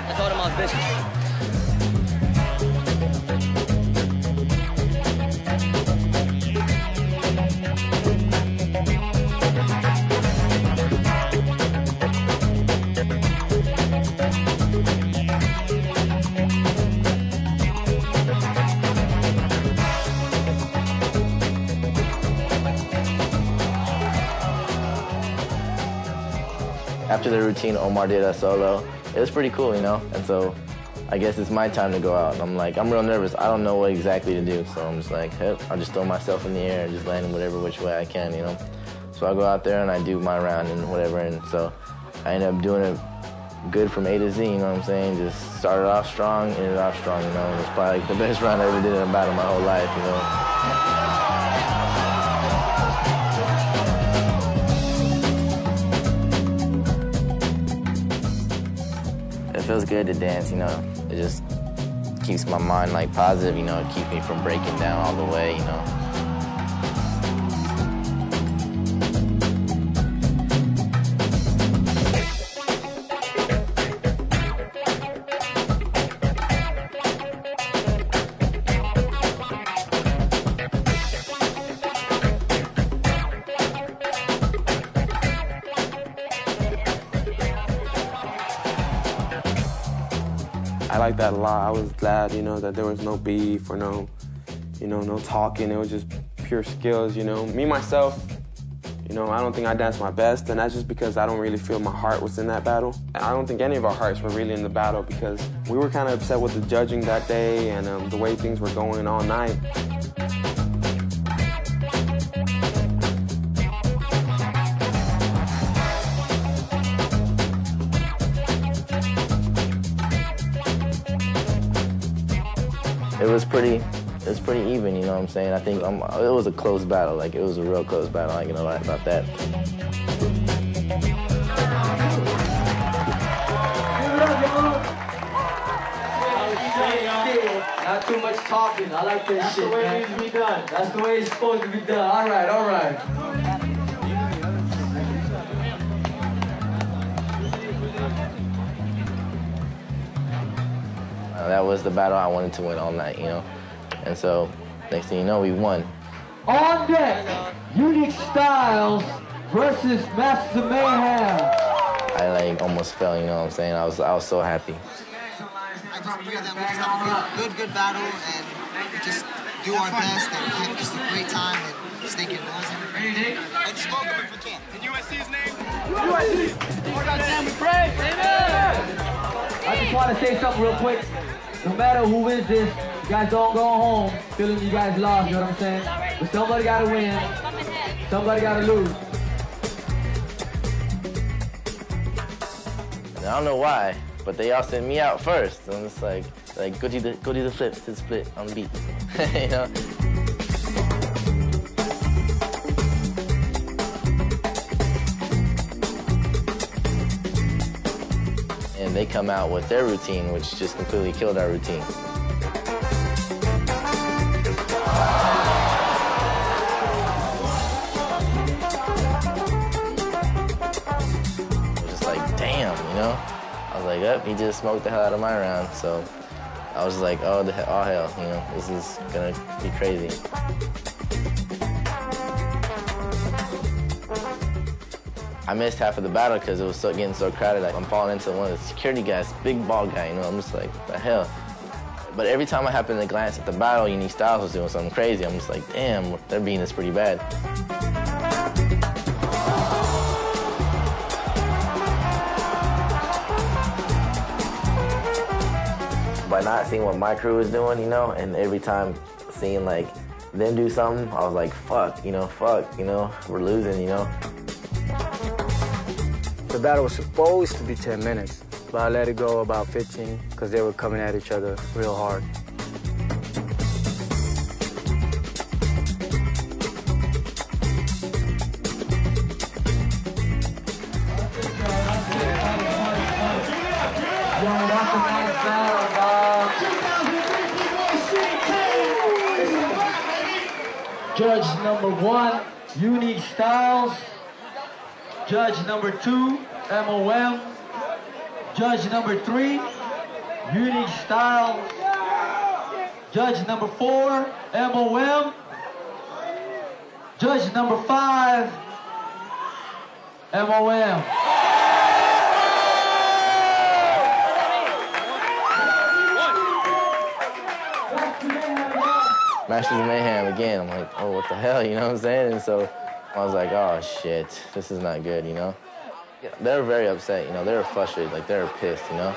I told him I was bitches. After the routine, Omar did a solo. It was pretty cool, you know? And so I guess it's my time to go out. And I'm like, I'm real nervous. I don't know what exactly to do. So I'm just like, hey, I'll just throw myself in the air and just land whatever which way I can, you know? So I go out there and I do my round and whatever. And so I end up doing it good from A to Z, you know what I'm saying? Just started off strong, ended off strong, you know? And it's probably like the best round I ever did in a battle my whole life, you know? It feels good to dance, you know. It just keeps my mind like positive, you know, it keeps me from breaking down all the way, you know. I like that a lot. I was glad, you know, that there was no beef or no, you know, no talking. It was just pure skills, you know. Me, myself, you know, I don't think I danced my best, and that's just because I don't really feel my heart was in that battle. I don't think any of our hearts were really in the battle because we were kind of upset with the judging that day and the way things were going all night. It was pretty even, you know what I'm saying? I think it was a close battle, like it was a real close battle, I ain't gonna lie about that. Not too much talking. I like this shit. That's the way it needs to be done. That's the way it's supposed to be done. All right, all right. That was the battle I wanted to win all night, you know? And so, next thing you know, we won. On deck, Unique Styles versus Masters of Mayhem. I like almost fell, you know what I'm saying? I was so happy. I just pray that we just have a good battle and just do our best and have just a great time and stay convincing. And smoke them if we can. And USC's name? USC! More goddamn, we pray! Amen! I just want to say something real quick. No matter who wins this, you guys don't go home feeling you guys lost, you know what I'm saying? But somebody gotta win, somebody gotta lose. And I don't know why, but they all sent me out first. And it's like go do the flips to the split on the beat, you know? And they come out with their routine, which just completely killed our routine. Just like, damn, you know? I was like, up, he just smoked the hell out of my round. So I was like, oh hell, you know, this is gonna be crazy. I missed half of the battle because it was getting so crowded. Like, I'm falling into one of the security guys, big bald guy, you know, I'm just like, what the hell? But every time I happened to glance at the battle, Unique Styles was doing something crazy. I'm just like, damn, they're beating us pretty bad. By not seeing what my crew was doing, you know, and every time seeing like them do something, I was like, fuck, you know, we're losing, you know. The battle was supposed to be 10 minutes, but I let it go about 15 because they were coming at each other real hard. Judge number 1, Unique Styles. Judge number 2, MOM. Judge number 3, Unique Styles. Judge number 4, MOM. Judge number 5, MOM. Masters of Mayhem again. I'm like, oh, what the hell, you know what I'm saying? And so I was like, oh, shit, this is not good, you know? They were very upset, you know? They were frustrated, like, they were pissed, you know?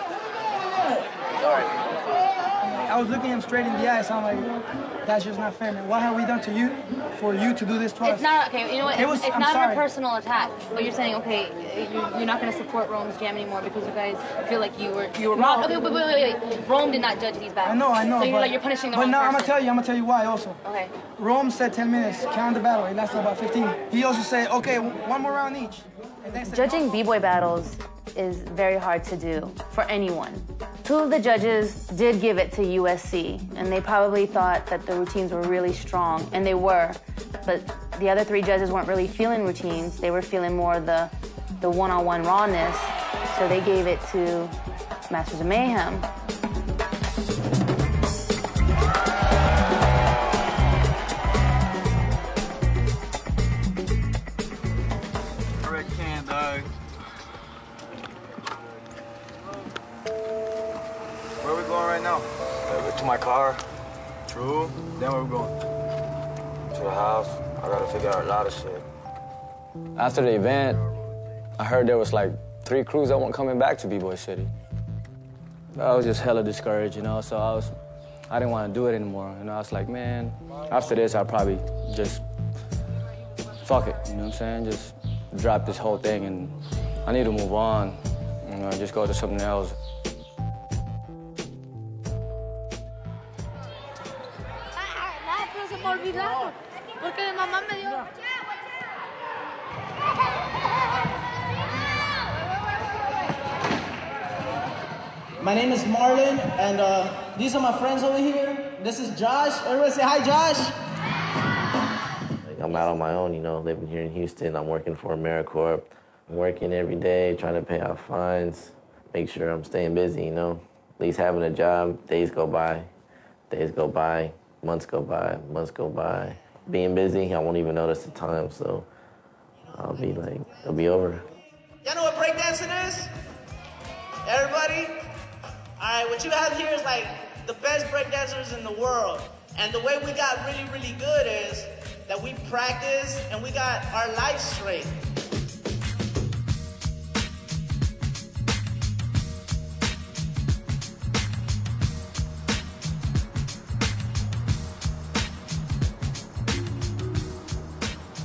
I was looking him straight in the eyes. I'm like, that's just not fair, man. What have we done to you for you to do this to us? It's not, okay, you know what? It's not sorry. a personal attack. But you're saying, okay, you're not going to support Rome's jam anymore because you guys feel like you were wrong. Okay, wait. Rome did not judge these battles. I know. So you're punishing the wrong person. But no, I'm going to tell you why also. Okay. Rome said 10 minutes, count the battle. It lasted about 15. He also said, okay, one more round each. Judging b-boy battles is very hard to do for anyone. 2 of the judges did give it to USC, and they probably thought that the routines were really strong, and they were. But the other 3 judges weren't really feeling routines. They were feeling more the one-on-one rawness, so they gave it to Masters of Mayhem. Where are we going right now? To my car. True. Then where we going? To the house. I gotta figure out a lot of shit. After the event, I heard there was like 3 crews that weren't coming back to B-Boy City. I was just hella discouraged, you know, so I didn't want to do it anymore. You know, I was like, man, after this, I'll probably just fuck it, you know what I'm saying? Just drop this whole thing, and I need to move on, you know, just go to something else. Se me olvidaron, porque mi mamá me dio. My name is Marlon, and these are my friends over here. This is Josh. Everybody say hi, Josh. I'm out on my own, you know, living here in Houston. I'm working for AmeriCorps. I'm working every day, trying to pay off fines, make sure I'm staying busy, you know. At least having a job, days go by, months go by, months go by. Being busy, I won't even notice the time, so I'll be like, it'll be over. Y'all know what breakdancing is? Everybody? All right, what you have here is like the best breakdancers in the world. And the way we got really, really good is that we practice and we got our life straight.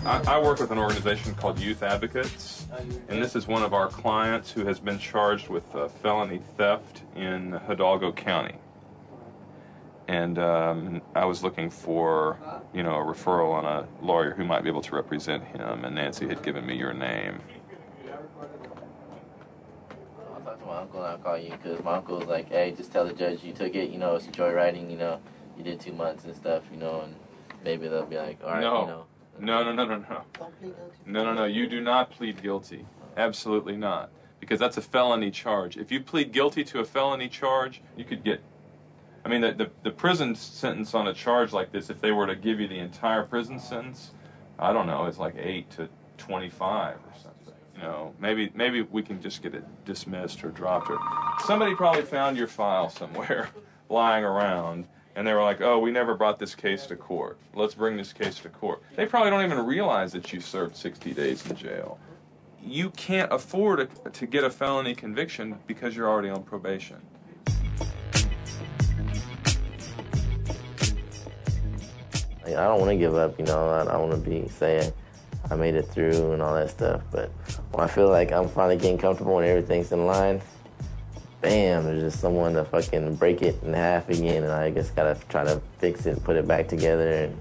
I work with an organization called Youth Advocates, and this is one of our clients who has been charged with felony theft in Hidalgo County. And I was looking for, you know, a referral on a lawyer who might be able to represent him, and Nancy had given me your name. I'll talk to my uncle and I'll call you, because my uncle was like, hey, just tell the judge you took it, you know, it's joyriding, you know, you did 2 months and stuff, you know, and maybe they'll be like, all right, No. you know. No, you do not plead guilty. Absolutely not. Because that's a felony charge. If you plead guilty to a felony charge, you could get... I mean, the prison sentence on a charge like this, if they were to give you the entire prison sentence, I don't know, it's like 8 to 25 or something. You know, maybe we can just get it dismissed or dropped. Or somebody probably found your file somewhere lying around, and they were like, oh, we never brought this case to court. Let's bring this case to court. They probably don't even realize that you served 60 days in jail. You can't afford to get a felony conviction because you're already on probation. I don't want to give up, you know. I don't want to be saying I made it through and all that stuff. But when I feel like I'm finally getting comfortable and everything's in line, bam, there's just someone to fucking break it in half again, and I just gotta try to fix it, put it back together. And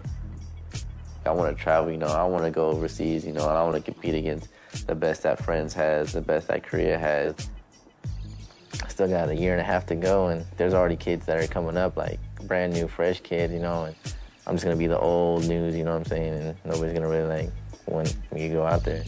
I want to travel, you know. I want to go overseas, you know. I want to compete against the best that Friends has, the best that Korea has. I still got a year and a half to go, and there's already kids that are coming up, like brand new, fresh kid, you know. And I'm just gonna be the old news, you know what I'm saying? And nobody's gonna really like when you go out there.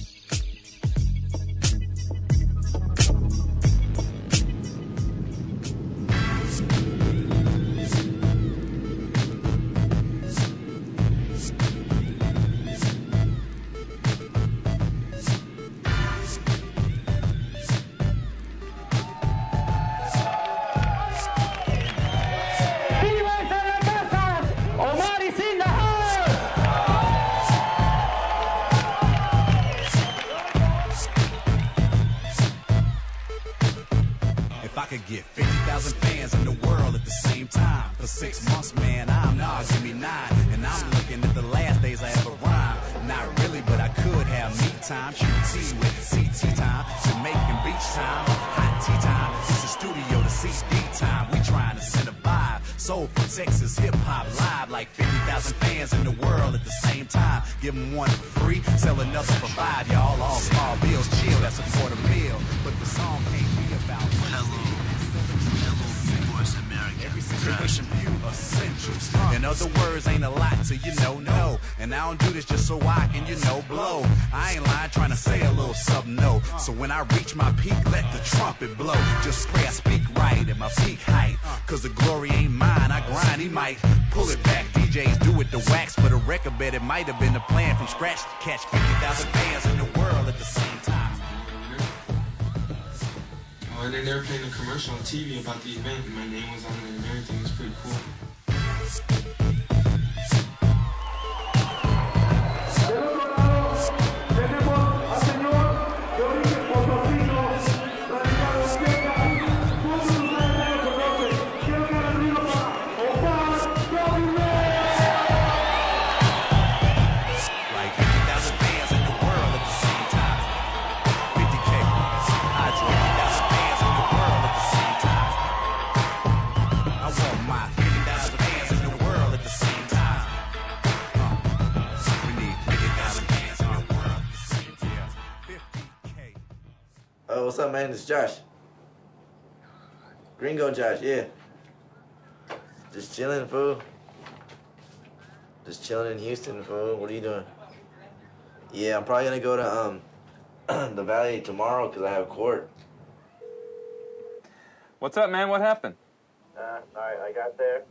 If I could get 50,000 fans in the world at the same time for 6 months, man, I'm not, give me 9. And I'm looking at the last days I ever rhyme. Not really, but I could have meat time, QT with CT time, Jamaican beach time, hot tea time. It's a studio to CD time. We trying to send a vibe. Soul from Texas, hip hop live, like 50,000 fans in the world at the same time. Give them one for free, sell another for 5, y'all. All small bills, chill, that's $250,000. But the song can't be about hello. In other words, ain't a lot to no. And I don't do this just so I can, blow. I ain't lying, trying to say a little something, no. So when I reach my peak, let the trumpet blow. Just pray I speak right at my peak height. Cause the glory ain't mine, I grind, he might pull it back. DJs do it to wax for the record, bet it might have been the plan from scratch to catch 50,000 fans in the world at the same time. And then they were playing a commercial on TV about the event, and my name was on it and everything. It was pretty cool. What's up, man? It's Josh. Gringo Josh, yeah. Just chilling, fool. Just chilling in Houston, fool. What are you doing? Yeah, I'm probably gonna go to the Valley tomorrow because I have court. What's up, man? What happened? Alright, I got there.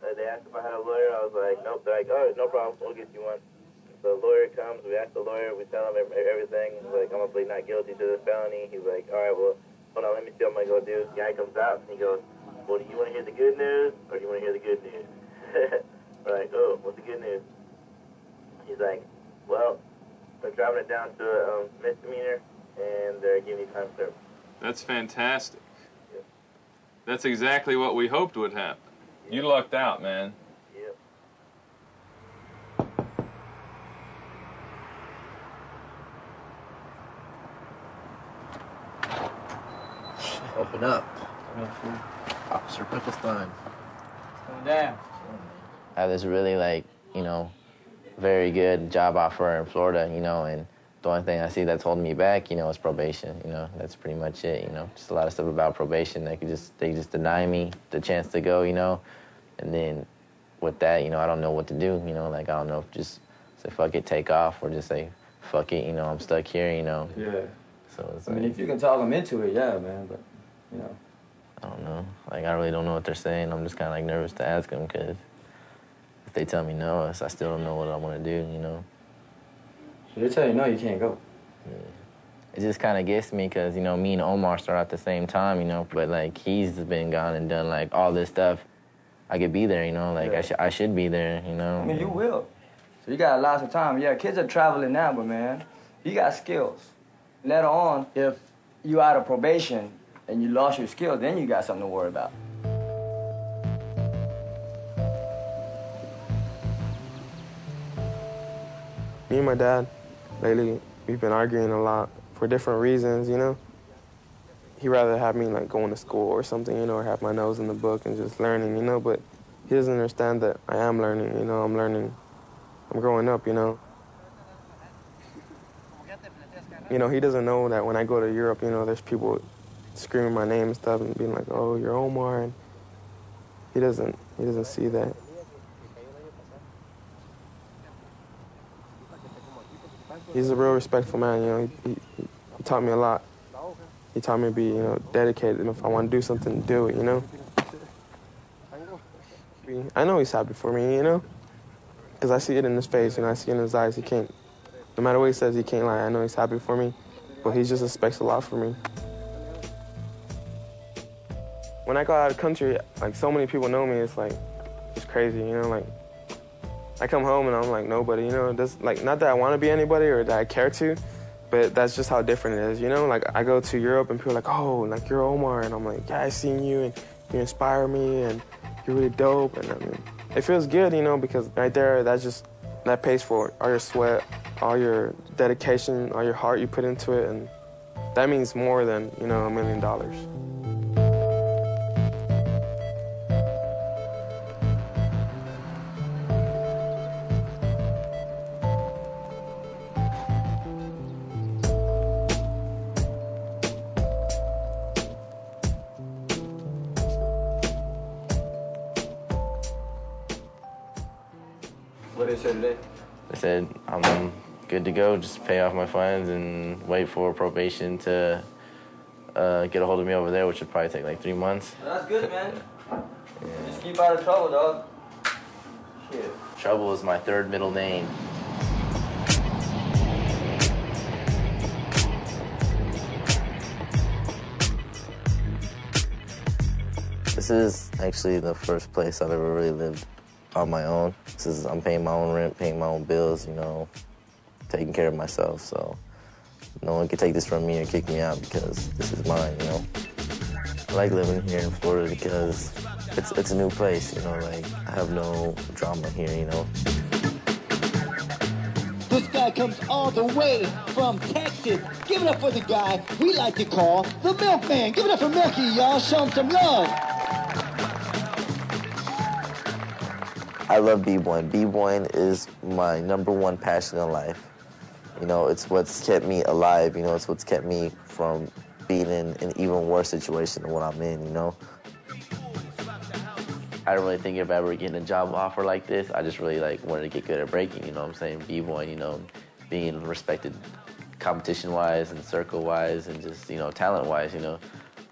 They asked if I had a lawyer. I was like, nope. They're like, oh, no problem. We'll get you one. The lawyer comes, we ask the lawyer, we tell him everything. He's like, I'm going to plead not guilty to this felony. He's like, all right, well, hold on, let me see what I'm going to go do. The guy comes out, and he goes, well, do you want to hear the good news, or do you want to hear the good news? We're like, oh, what's the good news? He's like, well, they're driving it down to a misdemeanor, and they're giving you time served. That's fantastic. Yeah. That's exactly what we hoped would happen. Yeah. You lucked out, man. Open up. Officer Picklestein. Damn. I have this really, very good job offer in Florida, and the only thing I see that's holding me back, is probation. That's pretty much it. Just a lot of stuff about probation. They just deny me the chance to go. And then with that, I don't know what to do. I don't know if just say fuck it, take off, or just say fuck it. I'm stuck here. Yeah. So it's I mean, if you can talk them into it, yeah, man. But I don't know. I really don't know what they're saying. I'm just kind of nervous to ask them because if they tell me no, I still don't know what I want to do. So they tell you no, you can't go. Yeah. It just kind of gets me because me and Omar start at the same time. But he's been gone and done all this stuff. I could be there. Yeah. I should be there. I mean, you will. So you got lots of time. Yeah, kids are traveling now, but man, you got skills. Later on, if you out of probation and you lost your skills, then you got something to worry about. Me and my dad, lately, we've been arguing a lot for different reasons, He'd rather have me, going to school or something, or have my nose in the book and just learning, but he doesn't understand that I am learning, I'm learning. I'm growing up, He doesn't know that when I go to Europe, there's people screaming my name and stuff and being like, oh, you're Omar, and he doesn't see that. He's a real respectful man, he taught me a lot. He taught me to be, dedicated, and if I want to do something, do it, I know he's happy for me, because I see it in his face, I see it in his eyes. He can't, no matter what he says, he can't lie. I know he's happy for me, but he just expects a lot from me. When I go out of the country, so many people know me, it's crazy, I come home and I'm like nobody, not that I want to be anybody or that I care to, but that's just how different it is, I go to Europe and people are like, oh, you're Omar, and I'm like, yeah, I seen you and you inspire me and you're really dope, and I mean, it feels good, because right there, that pays for all your sweat, all your dedication, all your heart you put into it, and that means more than, $1 million. What did they say today? They said I'm good to go, just pay off my fines and wait for probation to get a hold of me over there, which would probably take like 3 months. That's good, man. Just keep out of trouble, dog. Shit. Trouble is my third middle name. This is actually the first place I've ever really lived on my own. I'm paying my own rent, paying my own bills, you know, taking care of myself. So no one can take this from me or kick me out because this is mine, you know. I like living here in Florida because it's a new place, you know, like I have no drama here, you know. This guy comes all the way from Texas. Give it up for the guy we like to call the Milkman. Give it up for Milky, y'all. Show him some love. I love b-boying. B-boying is my #1 passion in life. You know, it's what's kept me alive. You know, it's what's kept me from being in an even worse situation than what I'm in, you know? I don't really think if ever getting a job offer like this, I just really like wanted to get good at breaking, you know what I'm saying? B-boying, you know, being respected competition-wise and circle-wise and just, you know, talent-wise, you know?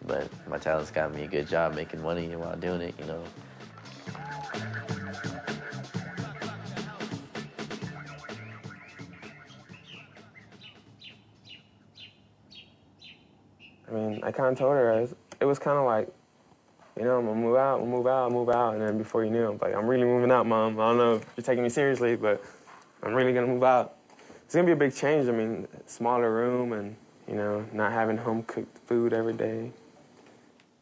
But my talent's got me a good job making money while doing it, you know? I mean, I kind of told her, it was kind of like, you know, I'm gonna move out, and then before you knew, I'm like, I'm really moving out, Mom. I don't know if you're taking me seriously, but I'm really gonna move out. It's gonna be a big change. I mean, smaller room and, you know, not having home-cooked food every day.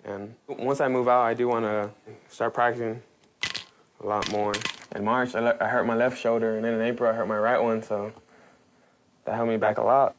And once I move out, I do wanna start practicing a lot more. In March, I hurt my left shoulder, and then in April, I hurt my right one, so that held me back a lot.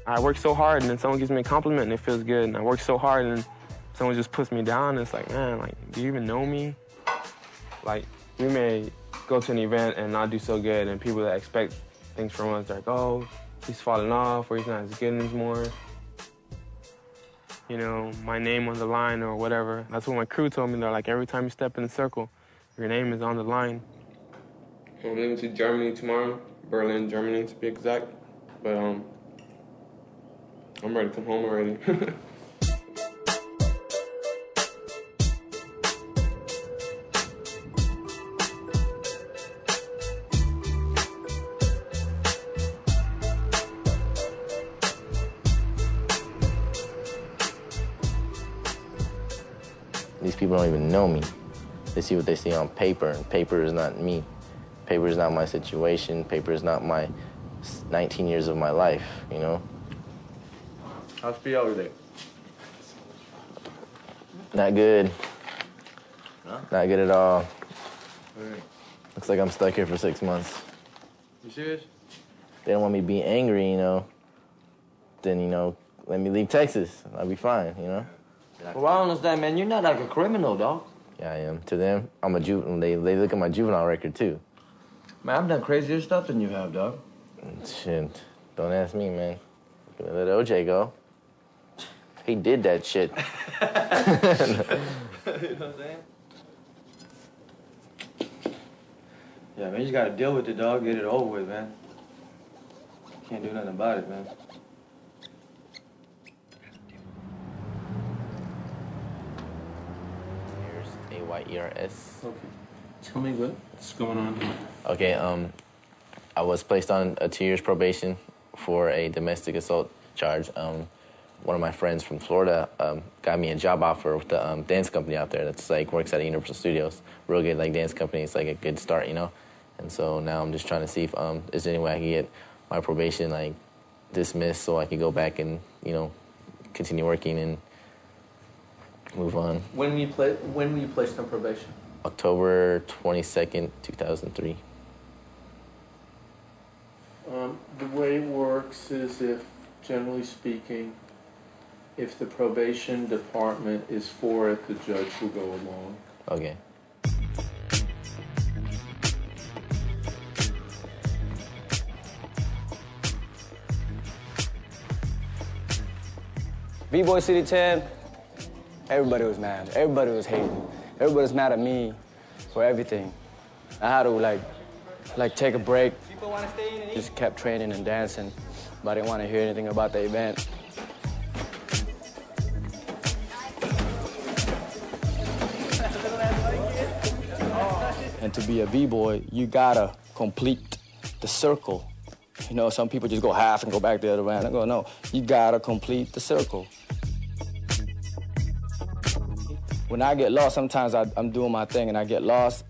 I work so hard, and then someone gives me a compliment, and it feels good. And I work so hard, and someone just puts me down, and it's like, man, like, do you even know me? Like, we may go to an event and not do so good, and people that expect things from us are like, oh, he's falling off, or he's not as good anymore. You know, my name on the line or whatever. That's what my crew told me. They're like, every time you step in the circle, your name is on the line. I'm leaving to Germany tomorrow, Berlin, Germany, to be exact. But, I'm ready to come home already. These people don't even know me. They see what they see on paper, and paper is not me. Paper is not my situation. Paper is not my 19 years of my life, you know? How's PL today? Not good. Huh? Not good at all. Right. Looks like I'm stuck here for 6 months. You serious? They don't want me to be angry, you know. Then, you know, let me leave Texas. I'll be fine, you know? Well, I don't understand, man. You're not like a criminal, dog. Yeah, I am. To them, I'm a juvenile. They look at my juvenile record, too. Man, I've done crazier stuff than you have, dog. Shit. Don't ask me, man. Let OJ go. He did that shit. You know what I'm saying? Yeah, man, you just gotta deal with it, dog. Get it over with, man. Can't do nothing about it, man. Here's AYERS. Okay. Tell me what's going on here. Okay, I was placed on a 2 years probation for a domestic assault charge. One of my friends from Florida got me a job offer with the dance company out there that's like works at Universal Studios. Real good like dance company. It's like a good start, you know. And so now I'm just trying to see if there's any way I can get my probation like dismissed so I can go back and, you know, continue working and move on. When were you placed on probation? October 22nd, 2003. way it works is if, generally speaking, if the probation department is for it, the judge will go along. Okay. B-Boy City 10, everybody was mad. Everybody was hating. Everybody was mad at me for everything. I had to like take a break. Just kept training and dancing, but I didn't want to hear anything about the event. And to be a B-boy, you gotta complete the circle. You know, some people just go half and go back the other way. I go, no, you gotta complete the circle. When I get lost, sometimes I'm doing my thing and I get lost,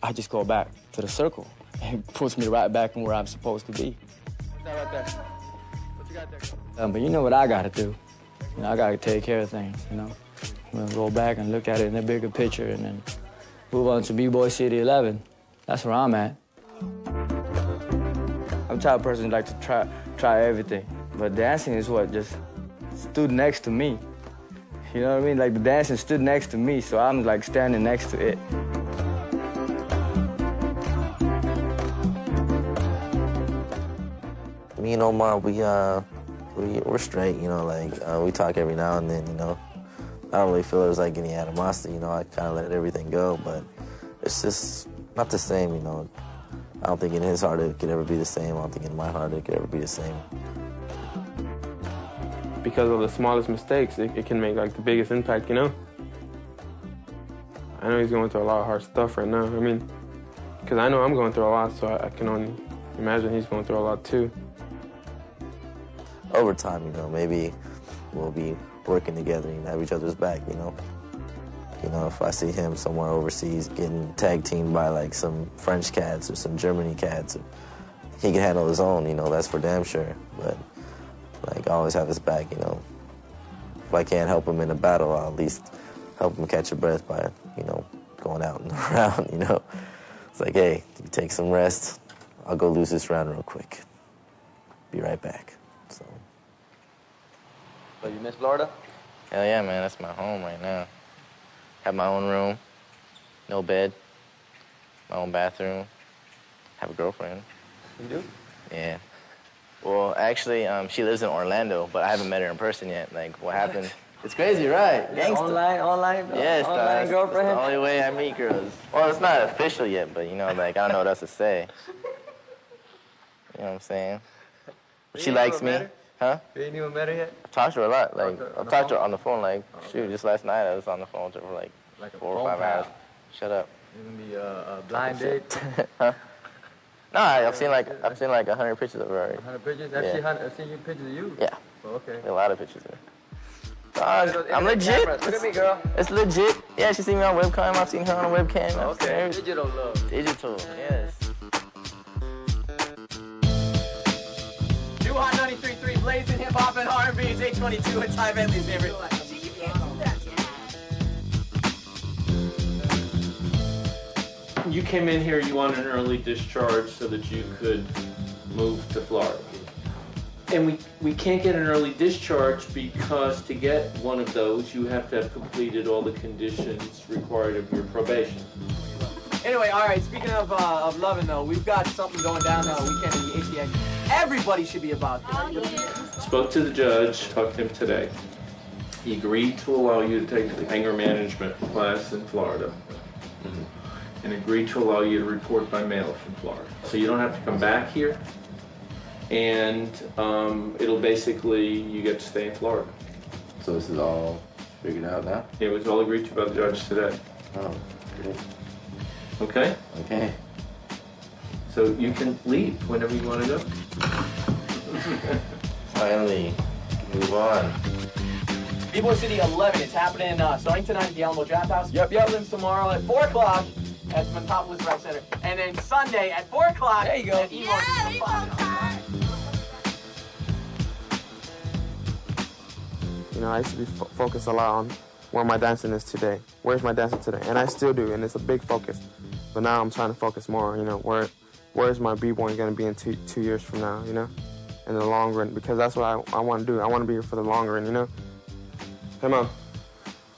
I just go back to the circle. And it puts me right back in where I'm supposed to be. What's that right there? What you got there? But you know what I gotta do? You know, I gotta take care of things, you know? I'm gonna go back and look at it in a bigger picture and then move on to B-Boy City 11. That's where I'm at. I'm the type of person who like to try everything. But dancing is what just stood next to me. You know what I mean? Like the dancing stood next to me, so I'm like standing next to it. Me and Omar, we're straight, you know, like we talk every now and then, you know. I don't really feel there's like any animosity, you know, I kind of let everything go, but it's just not the same, you know. I don't think in his heart it could ever be the same. I don't think in my heart it could ever be the same. Because of the smallest mistakes, it can make like the biggest impact, you know? I know he's going through a lot of hard stuff right now. I mean, because I know I'm going through a lot, so I can only imagine he's going through a lot too. Over time, you know, maybe we'll be working together and have each other's back, you know? You know, if I see him somewhere overseas getting tag teamed by like some French cats or some Germany cats, he can handle his own, you know, that's for damn sure. But like, I always have his back, you know. If I can't help him in a battle, I'll at least help him catch a breath by, you know, going out and around, you know. It's like, hey, you take some rest. I'll go lose this round real quick. Be right back. So. So you miss Florida? Hell yeah, man. That's my home right now. Have my own room, no bed, my own bathroom, have a girlfriend. You do? Yeah. Well, actually, she lives in Orlando, but I haven't met her in person yet. Like, what happened? It's crazy, right? Gangsta. Online Yes, online girlfriend? That's the only way I meet girls. Well, it's not official yet, but, you know, like, I don't know what else to say. You know what I'm saying? She likes me. Huh? You ain't even met her yet? I've talked to her a lot. Like, I've talked to her on the phone. Like, shoot, just last night I was on the phone with her for like 4 or 5 hours. Shut up. You gonna be a blind date? Huh? No, I've seen like 100 pictures of her already. 100 pictures? Yeah. I've seen you pictures of you? Yeah. Oh, okay. A lot of pictures of her. I'm legit. Look at me, girl. It's legit. Yeah, she's seen me on webcam. I've seen her on a webcam. Oh, okay. Digital love. Digital, yes. New Hot 93.3, blazing hip hop and R&B. It's 822 and Ty Bentley's favorite. You came in here, you wanted an early discharge so that you could move to Florida. And we can't get an early discharge because to get one of those, you have to have completed all the conditions required of your probation. Anyway, all right, speaking of loving, though, we've got something going down weekend in the ATX. Everybody should be about this. Spoke to the judge, talked to him today. He agreed to allow you to take the anger management class in Florida. And agreed to allow you to report by mail from Florida. So you don't have to come back here. And it'll basically, you get to stay in Florida. So this is all figured out now? It was all agreed to by the judge today. Oh, good. Okay? Okay. So you can leave whenever you want to go. Finally, move on. B-Boy City 11, it's happening starting tonight at the Alamo Draft House. Yep. Prelims tomorrow at 4 o'clock at the Metropolis Rec Center. And then Sunday at 4 o'clock at Evo. You know, I used to be focused a lot on where my dancing is today. Where's my dancing today? And I still do, and it's a big focus. But now I'm trying to focus more, you know, where's my B-boy going to be in two years from now, you know? in the long run, because that's what I want to do. I want to be here for the long run, you know? Hey, Mom,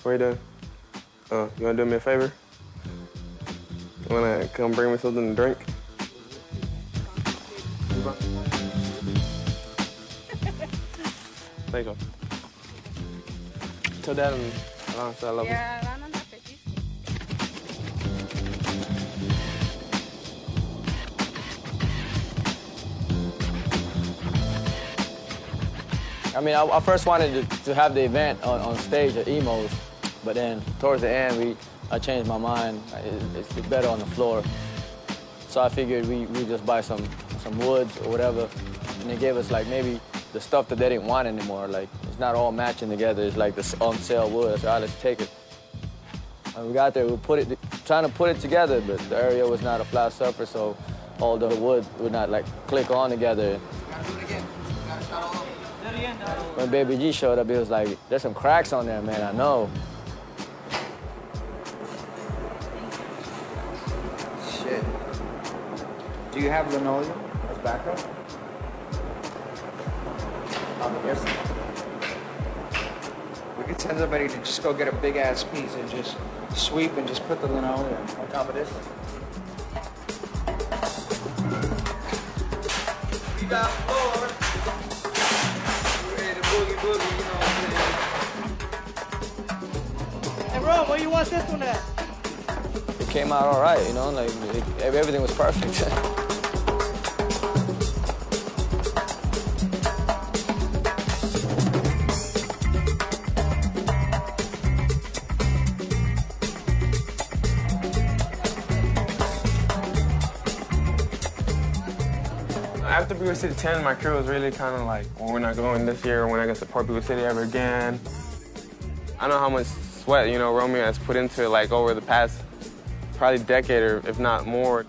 what are you doing? You want to do me a favor? You want to come bring me something to drink? There you go. Tell Dad and Alana I love him. I mean, I first wanted to have the event on stage at Emos, but then towards the end, I changed my mind. It's better on the floor. So I figured we just buy some woods or whatever, and they gave us like maybe the stuff that they didn't want anymore. Like, it's not all matching together. It's like the on sale wood. I said, all right, let's take it. When we got there, we trying to put it together, but the area was not a flat surface, so all the wood would not like click on together. When Baby G showed up, he was like, there's some cracks on there, man, I know. Shit. Do you have linoleum as backup? Yes. We could send somebody to just go get a big ass piece and just sweep and just put the linoleum on top of this. We got floor. We're ready to boogie boogie, you know what I'm saying? Hey, Ron, where you want this one at? It came out all right, you know, like everything was perfect. After Beaver City 10, my crew was really kind of like, well, we're not going this year, we're not going to support Beaver City ever again. I know how much sweat, you know, Romeo has put into it, like, over the past probably decade or if not more.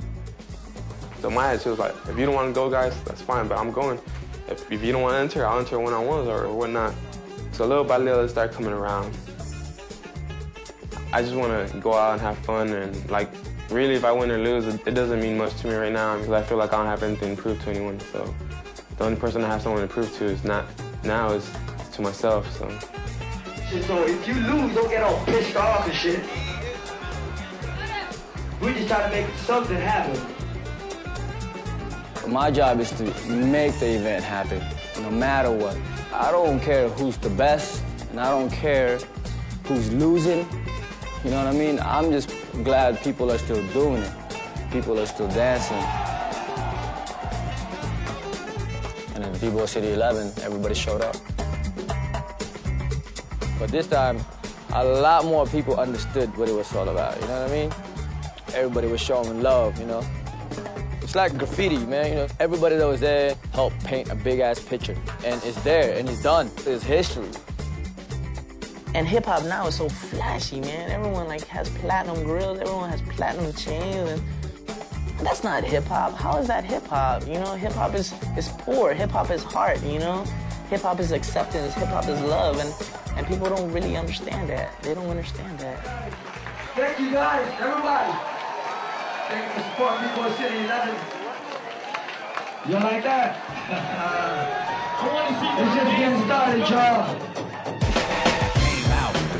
So my attitude was like, if you don't want to go, guys, that's fine, but I'm going. If you don't want to enter, I'll enter one-on-ones or whatnot. So little by little, it started coming around. I just want to go out and have fun and, like, really, if I win or lose, it doesn't mean much to me right now because I feel like I don't have anything to prove to anyone. So the only person I have someone to prove to is not now is to myself. So if you lose, don't get all pissed off and shit. We just try to make something happen. My job is to make the event happen, no matter what. I don't care who's the best, and I don't care who's losing. You know what I mean? I'm just glad people are still doing it. People are still dancing. And in B-Boy City 11, everybody showed up. But this time, a lot more people understood what it was all about, you know what I mean? Everybody was showing love, you know? It's like graffiti, man, you know? Everybody that was there helped paint a big-ass picture. And it's there, and it's done. It's history. And hip hop now is so flashy, man. Everyone like has platinum grills, everyone has platinum chains, and that's not hip hop. How is that hip hop? You know, hip hop is poor. Hip hop is heart, you know? Hip hop is acceptance, hip hop is love, and people don't really understand that. They don't understand that. Thank you guys, everybody. Thank you for supporting B-Boy City 11. You like that? It's just getting started, y'all.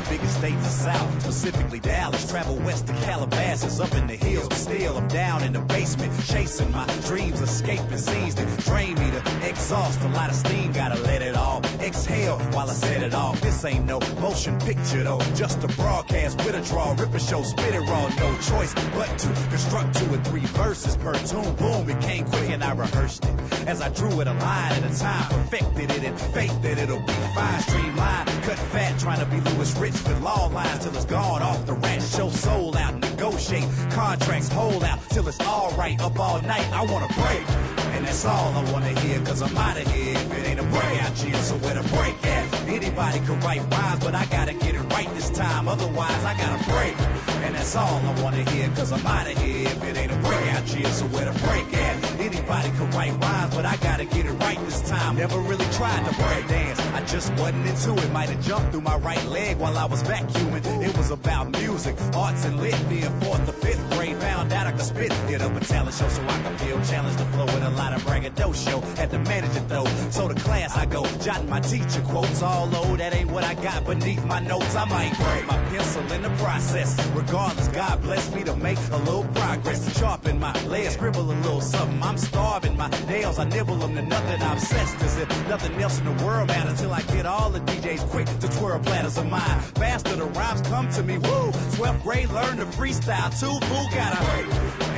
Biggest state the South, specifically Dallas. Travel west to Calabasas, up in the hills, but still I'm down in the basement, chasing my dreams, escaping scenes that drain me to exhaust. A lot of steam, gotta let it all exhale while I set it off. This ain't no motion picture though, just a broadcast with a draw, rip a show, spit it raw. No choice but to construct 2 or 3 verses per tune. Boom, it came quick and I rehearsed it as I drew it a line at a time, perfected it in faith that it'll be fine. Streamline, cut fat, trying to be Louis Rich with law lines till it's gone off the rat. Show soul out, negotiate contracts, hold out till it's all right. Up all night, I wanna break, and that's all I wanna hear, cause I'm out of here if it ain't a breakout cheer. So where the break at? Anybody could write rhymes, but I gotta get it right this time, otherwise I gotta break, and that's all I wanna hear, cause I'm out of here if it ain't a breakout cheer. So where the break at? Anybody could write rhymes, but I gotta get it right this time. Never really tried to break dance, I just wasn't into it. Might have jumped through my right leg while I was vacuuming. It was about music, arts and lit, being 4th or 5th grade. Found found out I could spit. Get up a talent show so I can feel challenged to flow with a lot of braggadocio. Had to manage it though, so to class I go, jotting my teacher quotes all low. That ain't what I got beneath my notes. I might break my pencil in the process. Regardless, God bless me to make a little progress. Sharpen my layers, scribble a little something. I'm starving my nails, I nibble them to nothing. I'm obsessed as if nothing else in the world matters till I get all the DJs quick to twirl platters of mine. Faster the rhymes come to me, woo. 12th grade, learn to freestyle too. Fool gotta break.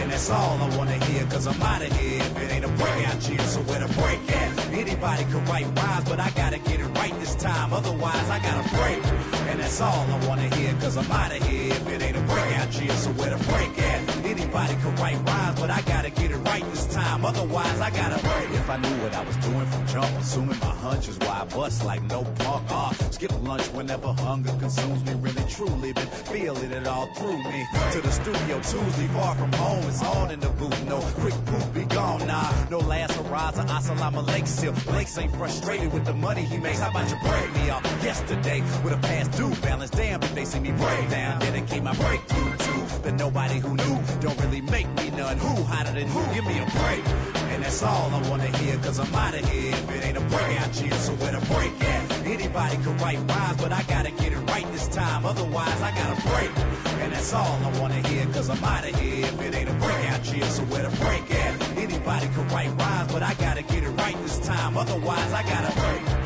And that's all I wanna hear, cause I'm out of here. If it ain't a breakout cheer, so where the break at? Anybody can write rhymes, but I gotta get it right this time. Otherwise, I gotta break. And that's all I wanna hear, cause I'm out of here. If it ain't a breakout cheer, so where the break at? Anybody can write rhymes, but I gotta get it right this time. Otherwise, I gotta break. If I knew what I was doing from jump, assuming my hunch is why I bust like no punk. Skip lunch whenever hunger consumes me. Really, truly been feeling it all through me. To the studio Tuesday, far from home. It's on in the booth. No quick poof, be gone. Nah, no last horizon. Assalamu alaikum. Blake's ain't frustrated with the money he makes. How about you break me off yesterday with a past due balance? Damn, if they see me break down, dedicate my breakthrough to the nobody who knew. Don't really make me none. Who hotter than who? Give me a break. And that's all I wanna hear, cause I'm out of here. If it ain't a breakout cheer, so where the break at? Anybody can write rhymes, but I gotta get it right this time. Otherwise, I gotta break. And that's all I wanna hear, cause I'm out of here. If it ain't a breakout cheer, so where the break at? Anybody can write rhymes, but I gotta get it right this time. Otherwise, I gotta break.